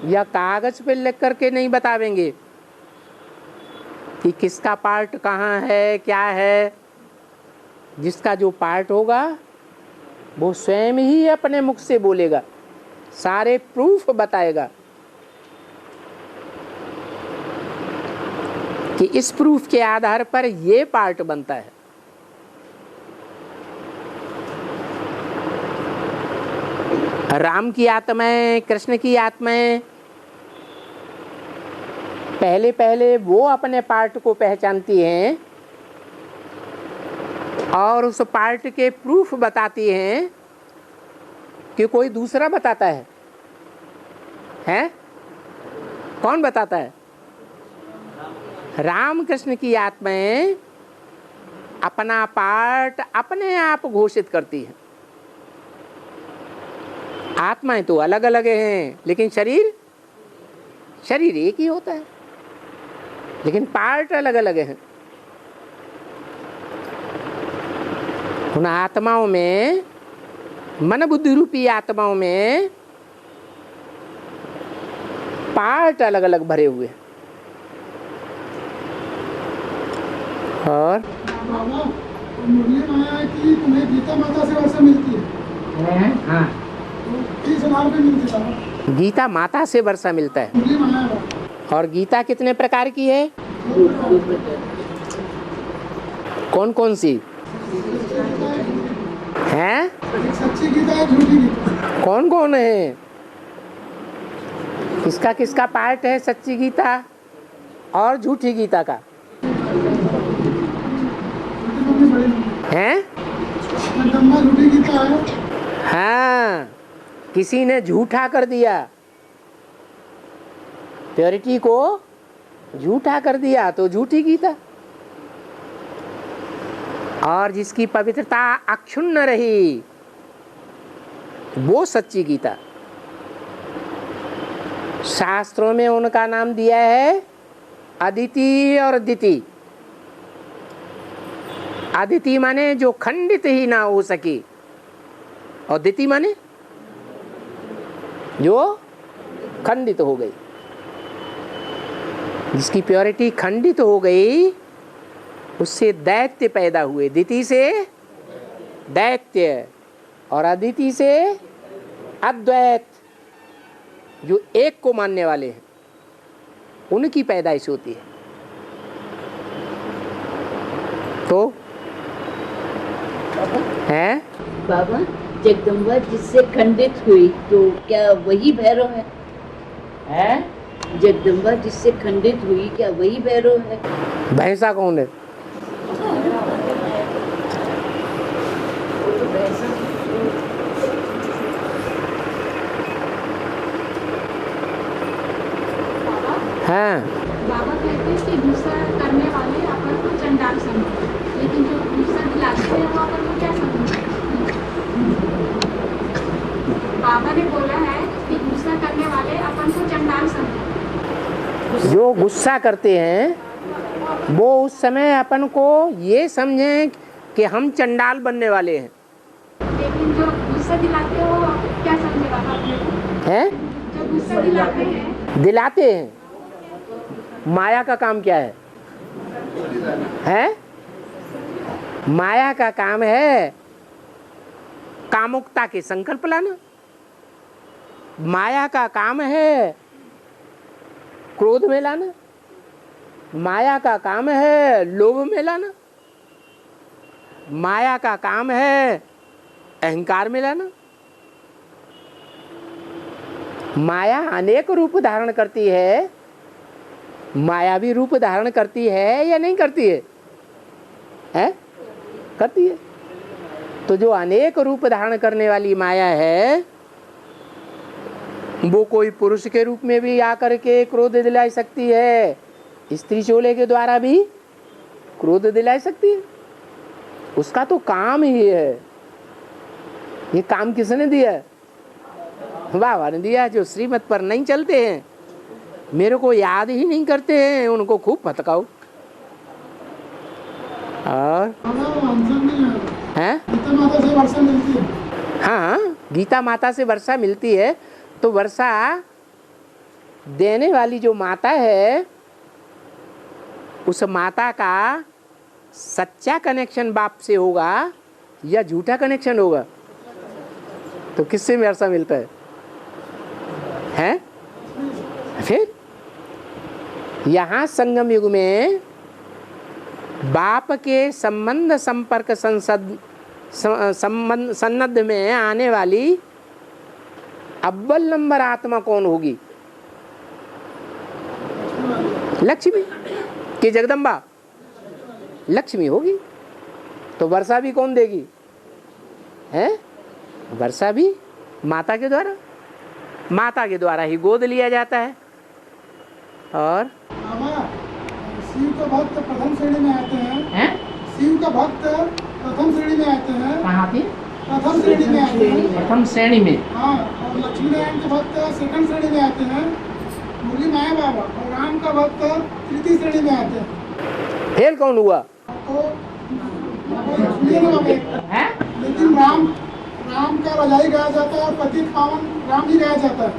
या कागज पे लिख करके नहीं बतावेंगे कि किसका पार्ट कहाँ है, क्या है। जिसका जो पार्ट होगा वो स्वयं ही अपने मुख से बोलेगा, सारे प्रूफ बताएगा कि इस प्रूफ के आधार पर ये पार्ट बनता है। राम की आत्माएं, कृष्ण की आत्माएं पहले पहले वो अपने पार्ट को पहचानती हैं और उस पार्ट के प्रूफ बताती हैं कि कोई दूसरा बताता है? हैं? कौन बताता है? राम कृष्ण की आत्माएं अपना पार्ट अपने आप घोषित करती हैं। आत्माएं तो अलग अलग हैं, लेकिन शरीर एक ही होता है, लेकिन पार्ट अलग अलग हैं। उन आत्माओं में, मन बुद्धि रूपी आत्माओं में पार्ट अलग अलग भरे हुए हैं। और बाबा, मुरली माया की तुम्हें गीता माता से वर्षा मिलती है। हाँ, तो किस आधार पे मिलती है बाबा? गीता माता से वर्षा मिलता है। मुरली माया बाबा। और गीता कितने प्रकार की है? कौन कौन सी हैं? एक सच्ची गीता है, झूठी गीता। कौन कौन है? किसका किसका पार्ट है सच्ची गीता और झूठी गीता का? हैं? जगदम्बा झूठी गीता है। हाँ, किसी ने झूठा कर दिया, प्योरिटी को झूठा कर दिया तो झूठी गीता। और जिसकी पवित्रता अक्षुण्ण रही वो सच्ची गीता। शास्त्रों में उनका नाम दिया है अदिति और दिति। अदिति माने जो खंडित ही ना हो सकी, और दिति माने जो खंडित हो गई। जिसकी प्योरिटी खंडित हो गई उससे दैत्य पैदा हुए। दिति से दैत्य और अदिति से अद्वैत, जो एक को मानने वाले हैं, उनकी पैदाइश होती है। तो है बाबा, जगदम्बा जिससे खंडित हुई तो क्या वही भैरव है? जगदम्बा जिससे खंडित हुई क्या वही भैरव है? भैंसा कौन है? हाँ, बाबा कहते हैं कि गुस्सा करने वाले अपन को चंडाल समझते, लेकिन जो गुस्सा दिलाते हैं वो अपन को क्या समझते? बाबा ने बोला है कि गुस्सा करने वाले अपन को चंडाल समझते। जो गुस्सा करते हैं वो उस समय अपन को ये समझें कि हम चंडाल बनने वाले हैं। लेकिन जो गुस्सा दिलाते हैं वो क्या समझे बाबा अपने को? हैं? जो गुस्सा दिलाते हैं, दिलाते हैं। माया का काम क्या है? हैं? माया का काम है कामुकता के संकल्प लाना। माया का काम है क्रोध में लाना। माया का काम है लोभ में लाना। माया का काम है अहंकार में लाना। माया अनेक रूप धारण करती है। माया भी रूप धारण करती है या नहीं करती है? हैं? करती है। तो जो अनेक रूप धारण करने वाली माया है वो कोई पुरुष के रूप में भी आकर के क्रोध दिला सकती है, स्त्री चोले के द्वारा भी क्रोध दिला सकती है। उसका तो काम ही है। ये काम किसने दिया? बाबा ने दिया। जो श्रीमत पर नहीं चलते हैं, मेरे को याद ही नहीं करते हैं, उनको खूब फटकाओ। और हैं? गीता माता से वर्षा मिलती है। हाँ, गीता माता से वर्षा मिलती है। तो वर्षा देने वाली जो माता है, उस माता का सच्चा कनेक्शन बाप से होगा या झूठा कनेक्शन होगा? तो किससे वर्षा मिलता है? हैं? फिर यहाँ संगम युग में बाप के संबंध संपर्क संबंध सन्नद्ध में आने वाली अव्वल नंबर आत्मा कौन होगी? लक्ष्मी कि जगदम्बा? लक्ष्मी होगी। तो वर्षा भी कौन देगी? है वर्षा भी माता के द्वारा, माता के द्वारा ही गोद लिया जाता है। और बाबा, शिव का भक्त प्रथम श्रेणी में आते हैं। शिव का भक्त प्रथम श्रेणी में आते हैं। कहाँ पे? प्रथम श्रेणी में आते हैं। प्रथम श्रेणी में। हाँ, और लक्ष्मी नारायण के भक्त सेकंड श्रेणी में आते हैं। मुरली माया बाबा और राम का भक्त तृतीय श्रेणी में आते हैं। फेल कौन हुआ? तो सुनिए ना बाबा, लेकिन राम का रजाई गाया जाता है और पतित पावन राम ही गाया जाता है,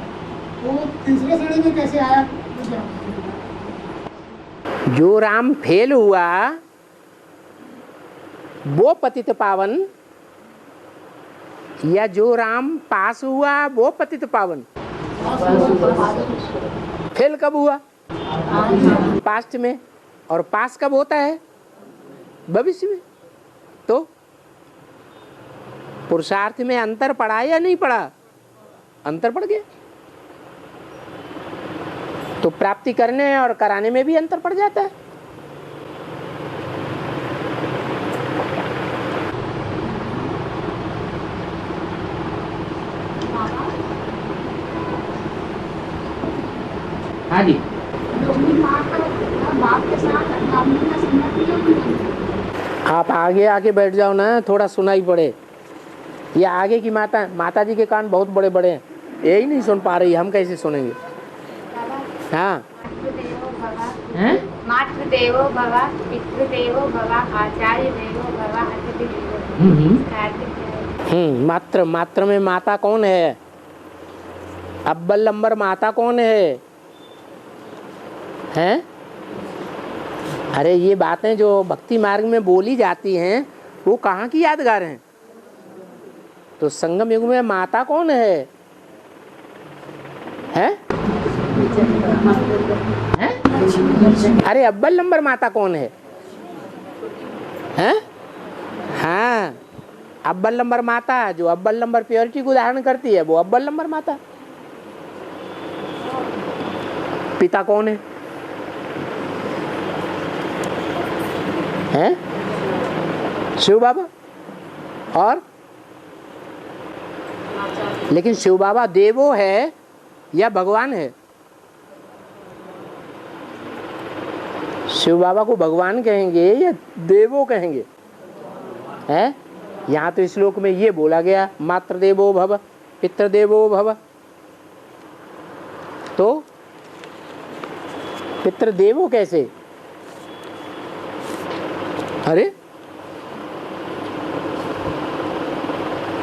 तो तीसरे श्रेणी में कैसे आया? जो राम फेल हुआ वो पतित पावन, या जो राम पास हुआ वो पतित पावन? फेल कब हुआ? पास्ट में। और पास कब होता है? भविष्य में। तो पुरुषार्थ में अंतर पड़ा या नहीं पड़ा? अंतर पड़ गया। तो प्राप्ति करने और कराने में भी अंतर पड़ जाता है। हाँ जी। आप आगे आके बैठ जाओ ना, थोड़ा सुनाई पड़े। ये आगे की माता जी के कान बहुत बड़े बड़े हैं, यही नहीं सुन पा रही, हम कैसे सुनेंगे? हाँ। मातृदेवो भव, पितृदेवो भव, आचार्य देवो भव, अतिथि देवो। मात्र में माता कौन है? अव्वल नंबर माता कौन है? हैं? अरे ये बातें जो भक्ति मार्ग में बोली जाती हैं वो कहाँ की यादगार हैं? तो संगम युग में माता कौन है? हैं? अरे अव्वल नंबर माता कौन है? हैं? हाँ, अव्वल नंबर माता जो अव्वल नंबर प्योरिटी को धारण करती है वो अव्वल नंबर माता। पिता कौन है? हैं? शिव बाबा। और लेकिन शिव बाबा देवो है या भगवान है? शिव बाबा को भगवान कहेंगे या देवो कहेंगे? हैं? यहाँ तो श्लोक में ये बोला गया, मातृदेवो भव, पितृदेवो भव। तो पितृदेवो कैसे?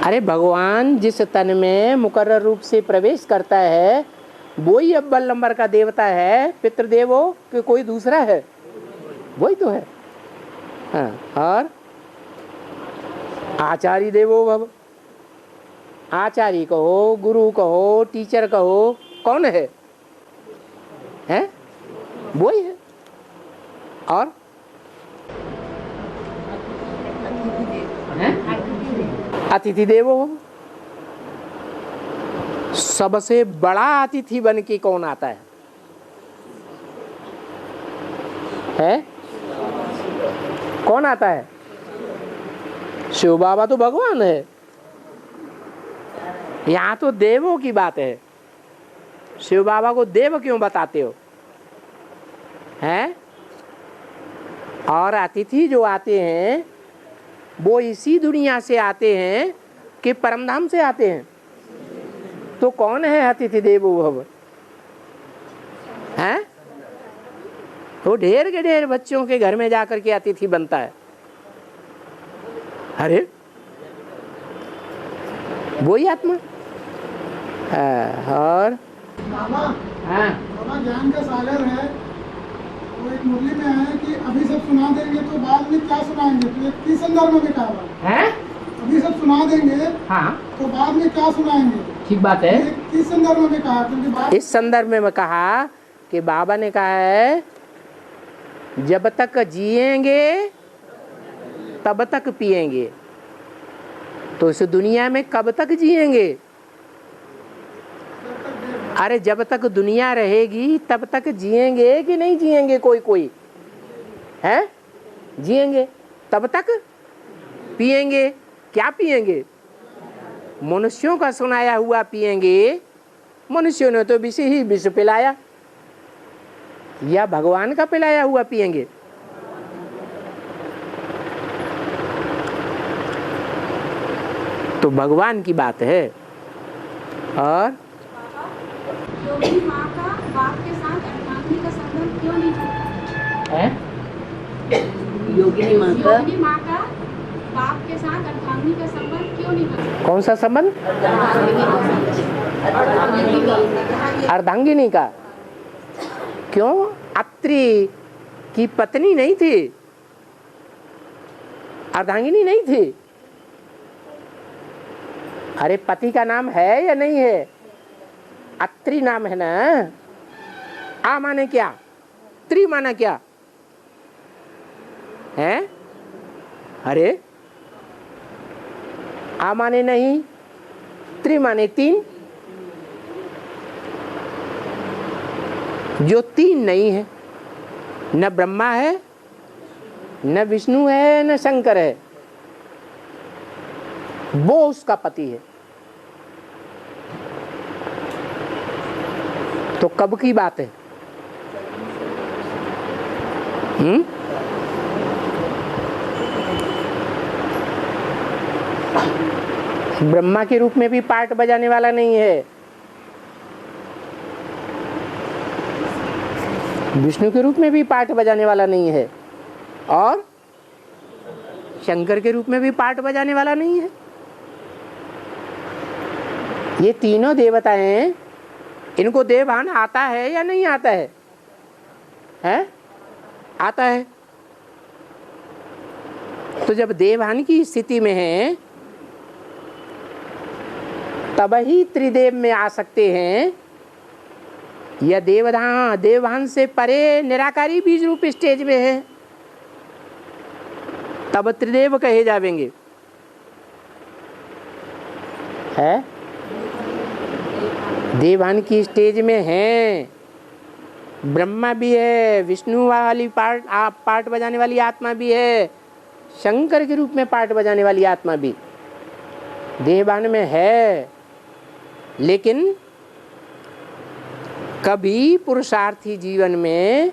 अरे भगवान जिस तन में मुकर्रर रूप से प्रवेश करता है वो ही अव्वल नंबर का देवता है। पितृदेवो कि कोई दूसरा है? वही तो है। हाँ, और आचार्य देवो भव। आचार्य कहो, गुरु कहो, टीचर कहो, कौन है? हैं? वही है। और अतिथि देवो। सबसे बड़ा अतिथि बन के कौन आता है? कौन आता है? शिव बाबा तो भगवान है। यहाँ तो देवों की बात है। शिव बाबा को देव क्यों बताते हो? हैं? और अतिथि जो आते हैं वो इसी दुनिया से आते हैं कि परमधाम से आते हैं? तो कौन है अतिथि देवो भव? हैं? वो ढेर के ढेर बच्चों के घर में जाकर के अतिथि बनता है। अरे वही आत्मा। और बाबा ज्ञान का सागर है। वो एक मुरली में है कि अभी सब सुना देंगे तो बाद में क्या सुनाएंगे? तो एक किस संदर्भ में कहा है? अभी सब सुना देंगे हाँ तो बाद में क्या सुनाएंगे? ठीक बात है। किस संदर्भ में कहा? क्योंकि इस संदर्भ में मैं कहा कि बाबा ने कहा है जब तक जिएंगे तब तक पिएंगे। तो इस दुनिया में कब तक जिएंगे? अरे जब तक दुनिया रहेगी तब तक जिएंगे कि नहीं जिएंगे? कोई कोई है जिएंगे, तब तक पिएंगे। क्या पिएंगे? मनुष्यों का सुनाया हुआ पिएंगे। मनुष्यों ने तो विष ही विष पिलाया, या भगवान का पिलाया हुआ पिएंगे? तो भगवान की बात है। और योगी माँ का बाप के साथ अर्धांगिनी का संबंध क्यों नहीं टूटा? है योगिनी माँ का योगी माँ का बाप के साथ अर्धांगिनी का संबंध क्यों नहीं टूटा? कौन सा संबंध? अर्धांगिनी का। क्यों? अत्रि की पत्नी नहीं थी, अर्धांगिनी नहीं थी। अरे पति का नाम है या नहीं है? अत्रि नाम है ना। आ माने क्या? त्रि माना क्या है? अरे आ माने नहीं, त्रि माने तीन। जो तीन नहीं है, न ब्रह्मा है, न विष्णु है, न शंकर है, वो उसका पति है। तो कब की बात है? ब्रह्मा के रूप में भी पार्ट बजाने वाला नहीं है, विष्णु के रूप में भी पार्ट बजाने वाला नहीं है, और शंकर के रूप में भी पार्ट बजाने वाला नहीं है। ये तीनों देवताएं, इनको देवभान आता है या नहीं आता है? हैं? आता है। तो जब देवभान की स्थिति में है तब ही त्रिदेव में आ सकते हैं, या देवभान से परे निराकारी बीज रूप स्टेज में है तब त्रिदेव कहे जावेंगे। है देवभान की स्टेज में है, ब्रह्मा भी है, विष्णु वाली पार्ट बजाने वाली आत्मा भी है, शंकर के रूप में पार्ट बजाने वाली आत्मा भी देवभान में है। लेकिन कभी पुरुषार्थी जीवन में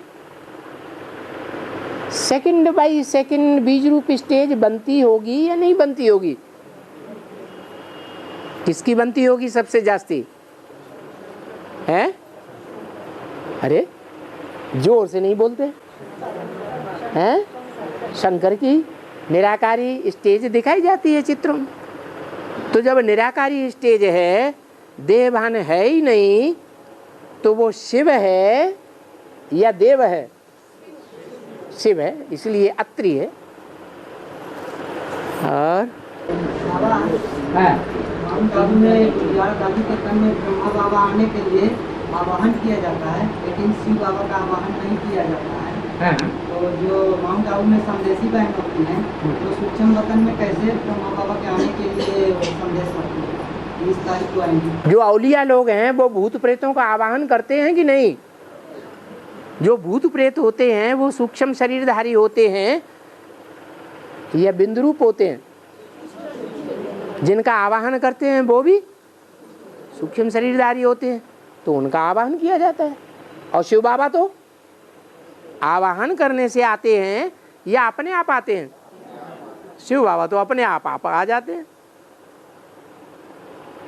सेकंड बाय सेकंड बीज रूप स्टेज बनती होगी या नहीं बनती होगी? किसकी बनती होगी सबसे जास्ती? है? अरे जोर से नहीं बोलते हैं? शंकर की निराकारी स्टेज दिखाई जाती है चित्रों में। तो जब निराकारी स्टेज है, देवभान है ही नहीं, तो वो शिव है या देव है? शिव है, इसलिए अत्रि है। और माउंट आबू में दादी के क्रम में ब्रह्मा बाबा आने के लिए आवाहन किया जाता है, लेकिन शिव बाबा का आवाहन नहीं किया जाता है। तो जो माउंट आबू में संदेशी बहन होती हैं, तो सूक्ष्म वतन में कैसे ब्रह्मा बाबा के आने के लिए संदेश करती है? इस तारीख को आएंगी। जो औलिया लोग हैं वो भूत प्रेतों का आवाहन करते हैं कि नहीं? जो भूत प्रेत होते हैं वो सूक्ष्म शरीरधारी होते हैं या बिंदु रूप होते हैं? जिनका आवाहन करते हैं वो भी सूक्ष्म शरीरधारी होते हैं, तो उनका आवाहन किया जाता है। और शिव बाबा तो आवाहन करने से आते हैं या अपने आप आते हैं? शिव बाबा तो अपने आप आ जाते हैं।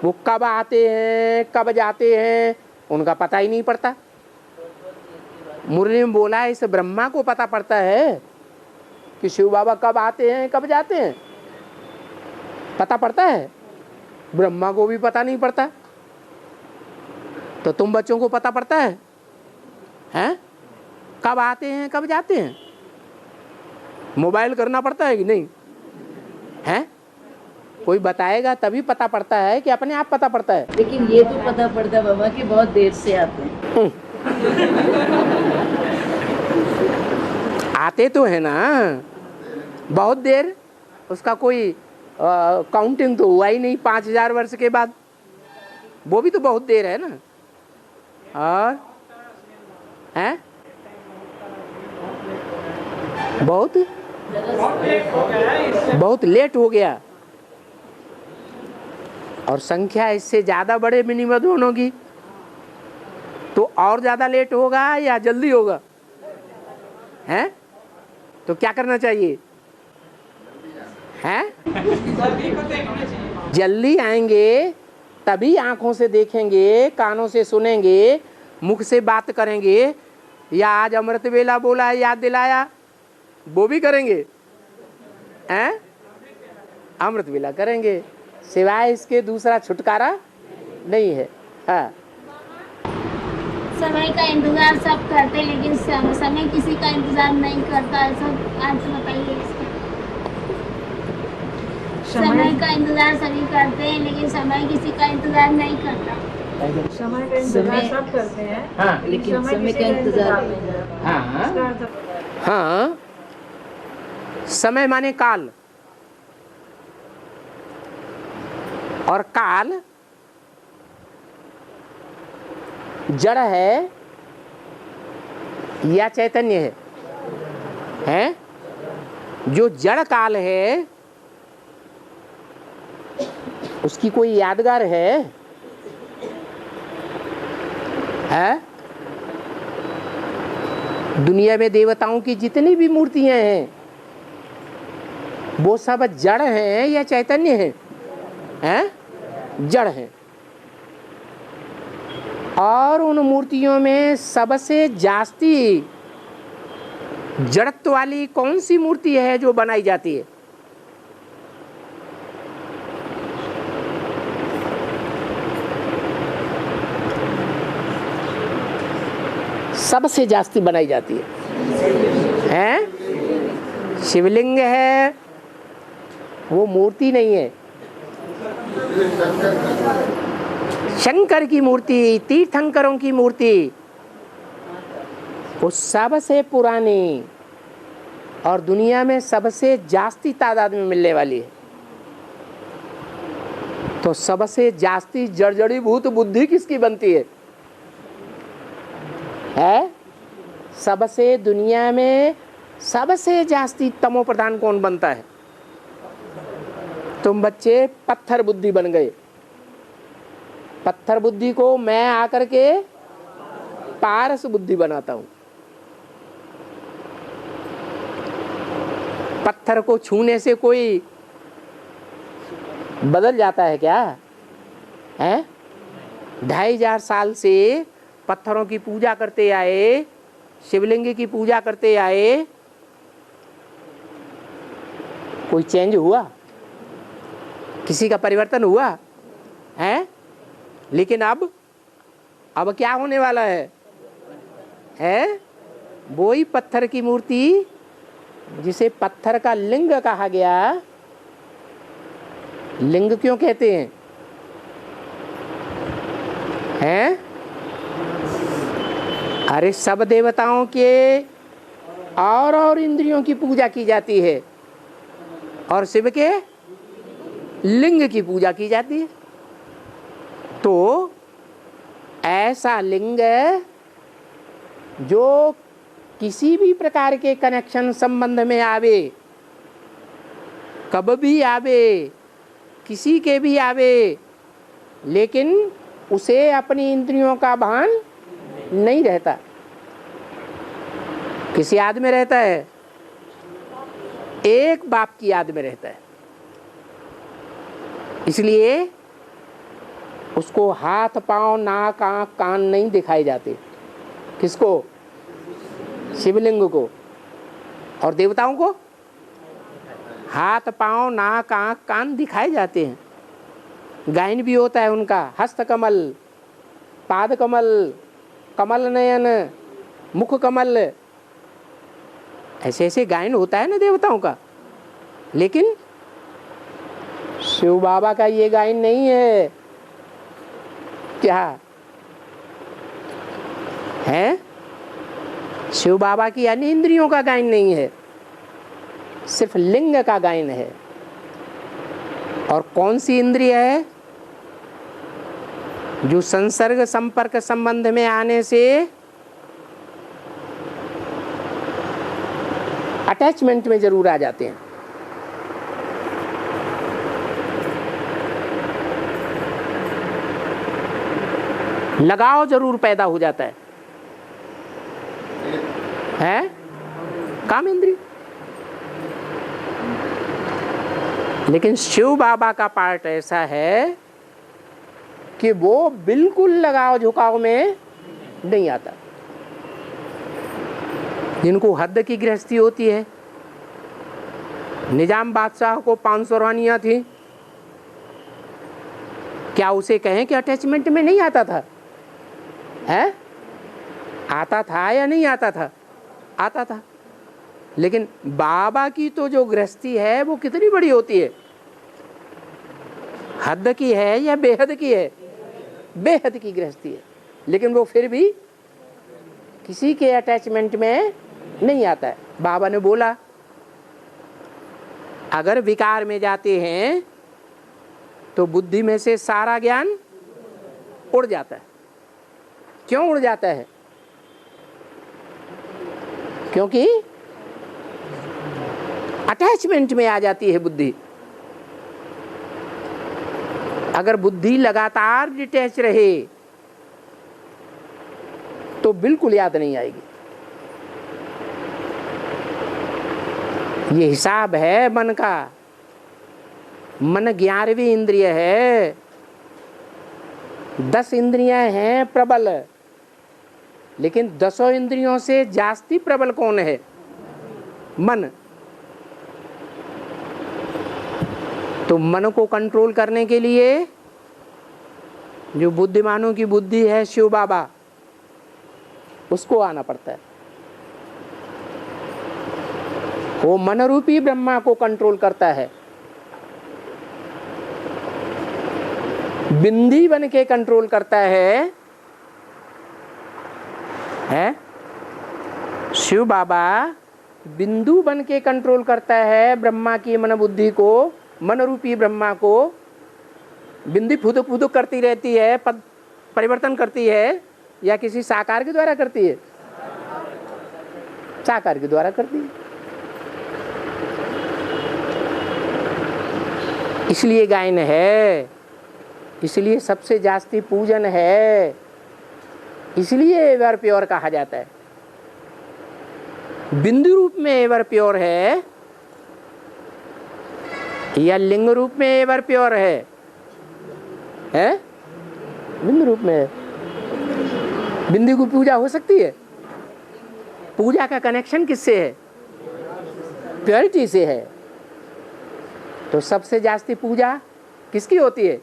वो कब आते हैं कब जाते हैं उनका पता ही नहीं पड़ता। मुरली में बोला है, इस ब्रह्मा को पता पड़ता है कि शिव बाबा कब आते हैं कब जाते हैं, पता पड़ता है। ब्रह्मा को भी पता नहीं पड़ता, तो तुम बच्चों को पता पड़ता है? हैं? कब आते हैं कब जाते हैं? मोबाइल करना पड़ता है कि नहीं? हैं? कोई बताएगा तभी पता पड़ता है कि अपने आप पता पड़ता है? लेकिन ये तो पता पड़ता है बाबा कि बहुत देर से आते हैं। आते तो है ना, बहुत देर, उसका कोई काउंटिंग तो हुआ ही नहीं 5000 वर्ष के बाद, वो भी तो बहुत देर है ना। और हैं बहुत लेट हो गया। और संख्या इससे ज़्यादा बढ़े मिनिमम दोनों की तो और ज़्यादा लेट होगा या जल्दी होगा? हैं? तो क्या करना चाहिए? हैं? जल्दी आएंगे तभी आंखों से देखेंगे, कानों से सुनेंगे, मुख से बात करेंगे, या आज अमृत वेला बोला है याद दिलाया वो भी करेंगे? हैं? अमृत वेला करेंगे, सिवाय इसके दूसरा छुटकारा नहीं है। हाँ। समय का इंतजार सब करते लेकिन समय किसी का इंतजार नहीं करता, ऐसा आज बताइए इसका। समय का इंतजार सभी करते हैं लेकिन समय किसी का इंतजार नहीं करता। समय का इंतजार सब करते हैं। हाँ, लेकिन समय का इंतजार हाँ हाँ। समय माने काल, और काल जड़ है या चैतन्य है? हैं? जो जड़ काल है उसकी कोई यादगार है? है? दुनिया में देवताओं की जितनी भी मूर्तियां हैं वो सब जड़ हैं या चैतन्य हैं? हैं? जड़ हैं। और उन मूर्तियों में सबसे जास्ती जड़त्व वाली कौन सी मूर्ति है जो बनाई जाती है? सबसे जास्ती बनाई जाती है? हैं? शिवलिंग है, वो मूर्ति नहीं है। शंकर की मूर्ति, तीर्थंकरों की मूर्ति, वो सबसे पुरानी और दुनिया में सबसे जास्ती तादाद में मिलने वाली है। तो सबसे जास्ती जड़जड़ीभूत बुद्धि किसकी बनती है? सबसे दुनिया में सबसे जास्ती तमो प्रधान कौन बनता है? तुम बच्चे पत्थर बुद्धि बन गए। पत्थर बुद्धि को मैं आकर के पारस बुद्धि बनाता हूं। पत्थर को छूने से कोई बदल जाता है क्या? है 2500 साल से पत्थरों की पूजा करते आए, शिवलिंग की पूजा करते आए, कोई चेंज हुआ? किसी का परिवर्तन हुआ है? लेकिन अब क्या होने वाला है? वही पत्थर की मूर्ति जिसे पत्थर का लिंग कहा गया। लिंग क्यों कहते हैं? हैं? अरे सब देवताओं के और इंद्रियों की पूजा की जाती है और शिव के लिंग की पूजा की जाती है। तो ऐसा लिंग जो किसी भी प्रकार के कनेक्शन संबंध में आवे, कब भी आवे, किसी के भी आवे, लेकिन उसे अपनी इंद्रियों का भान नहीं रहता। किस याद में रहता है? एक बाप की याद में रहता है। इसलिए उसको हाथ पांव नाक आंख कान नहीं दिखाए जाते। किसको? शिवलिंग को। और देवताओं को हाथ पांव नाक आंख कान दिखाए जाते हैं। गायन भी होता है उनका, हस्त कमल, पाद कमल, कमल नयन, मुख कमल, ऐसे ऐसे गायन होता है ना देवताओं का। लेकिन शिव बाबा का ये गायन नहीं है। क्या है? शिव बाबा की अन्य इंद्रियों का गायन नहीं है, सिर्फ लिंग का गायन है। और कौन सी इंद्रिय है? जो संसर्ग संपर्क संबंध में आने से अटैचमेंट में जरूर आ जाते हैं। लगाव जरूर पैदा हो जाता है? काम इंद्रिय। लेकिन शिव बाबा का पार्ट ऐसा है कि वो बिल्कुल लगाव झुकाव में नहीं आता। जिनको हद की गृहस्थी होती है, निजाम बादशाह को 500 रानियां थी, क्या उसे कहें कि अटैचमेंट में नहीं आता था? है? आता था या नहीं आता था? आता था। लेकिन बाबा की तो जो गृहस्थी है वो कितनी बड़ी होती है? हद की है या बेहद की है? बेहद की गृहस्थी है। लेकिन वो फिर भी किसी के अटैचमेंट में नहीं आता है। बाबा ने बोला अगर विकार में जाते हैं तो बुद्धि में से सारा ज्ञान उड़ जाता है। क्यों उड़ जाता है? क्योंकि अटैचमेंट में आ जाती है बुद्धि। अगर बुद्धि लगातार डिटैच रहे तो बिल्कुल याद नहीं आएगी। ये हिसाब है मन का। मन 11वीं इंद्रिय है। 10 इंद्रियां हैं प्रबल, लेकिन 10 इंद्रियों से जास्ती प्रबल कौन है? मन। तो मन को कंट्रोल करने के लिए जो बुद्धिमानों की बुद्धि है शिव बाबा, उसको आना पड़ता है। वो मन रूपी ब्रह्मा को कंट्रोल करता है। बिंदी बन के कंट्रोल करता है शिव बाबा बिंदु बन के कंट्रोल करता है ब्रह्मा की मन बुद्धि को, मन रूपी ब्रह्मा को। बिंदी फुदुक फुदुक करती रहती है, पद परिवर्तन करती है, या किसी साकार के द्वारा करती है? साकार के द्वारा करती है। इसलिए गायन है, इसलिए सबसे जास्ती पूजन है, इसलिए एवर प्योर कहा जाता है। बिंदु रूप में एवर प्योर है या लिंग रूप में एवर प्योर है? बिंदु रूप में है। बिंदु की पूजा हो सकती है? पूजा का कनेक्शन किससे है? प्योरिटी से है। तो सबसे जास्ती पूजा किसकी होती है?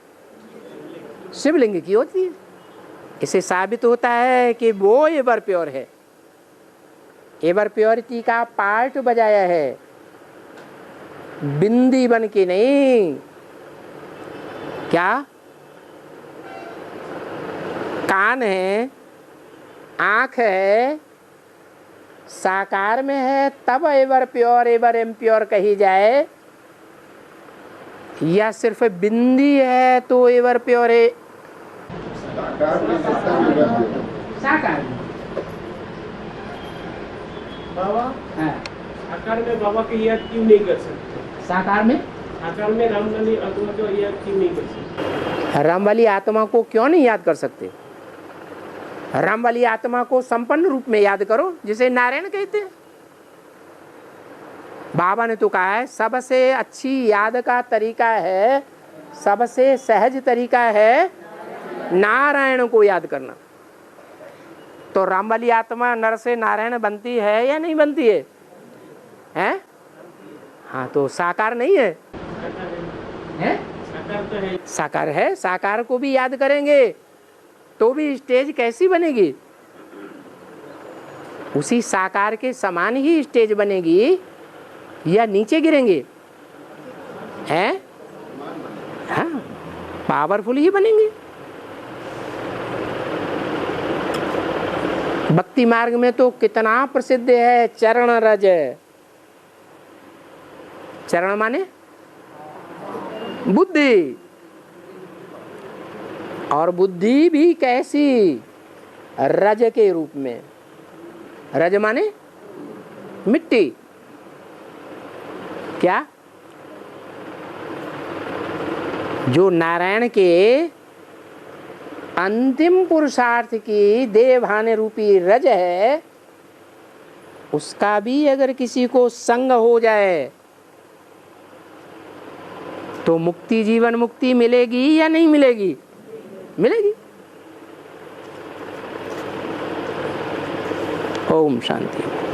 शिवलिंग की होती है। इसे साबित होता है कि वो एवर प्योर है। एवर प्योरिटी का पार्ट बजाया है, बिंदी बन के नहीं। क्या? कान है, आंख है, साकार में है तब एवर प्योर एवर इम्प्योर कही जाए, या सिर्फ बिंदी है तो एवर प्योर है? साकार बाबा साकार में बाबा की याद क्यों नहीं कर सकते? साकार में राम वाली आत्मा को याद क्यों नहीं कर सकते? राम वाली आत्मा को क्यों नहीं याद कर सकते? राम वाली आत्मा को संपन्न रूप में याद करो, जिसे नारायण कहते हैं। बाबा ने तो कहा है सबसे अच्छी याद का तरीका है, सबसे सहज तरीका है नारायण को याद करना। तो राम वाली आत्मा नर से नारायण बनती है या नहीं बनती है? हैं? हाँ, तो साकार नहीं है? हैं? साकार है। साकार को भी याद करेंगे तो भी स्टेज कैसी बनेगी? उसी साकार के समान ही स्टेज बनेगी या नीचे गिरेंगे? हैं? हाँ, पावरफुल ही बनेंगे। भक्ति मार्ग में तो कितना प्रसिद्ध है चरण रज। चरण माने बुद्धि, और बुद्धि भी कैसी? रज के रूप में। रज माने मिट्टी। क्या? जो नारायण के अंतिम पुरुषार्थ की देवभान रूपी रज है, उसका भी अगर किसी को संग हो जाए तो मुक्ति, जीवन मुक्ति मिलेगी या नहीं मिलेगी? मिलेगी। ओम शांति।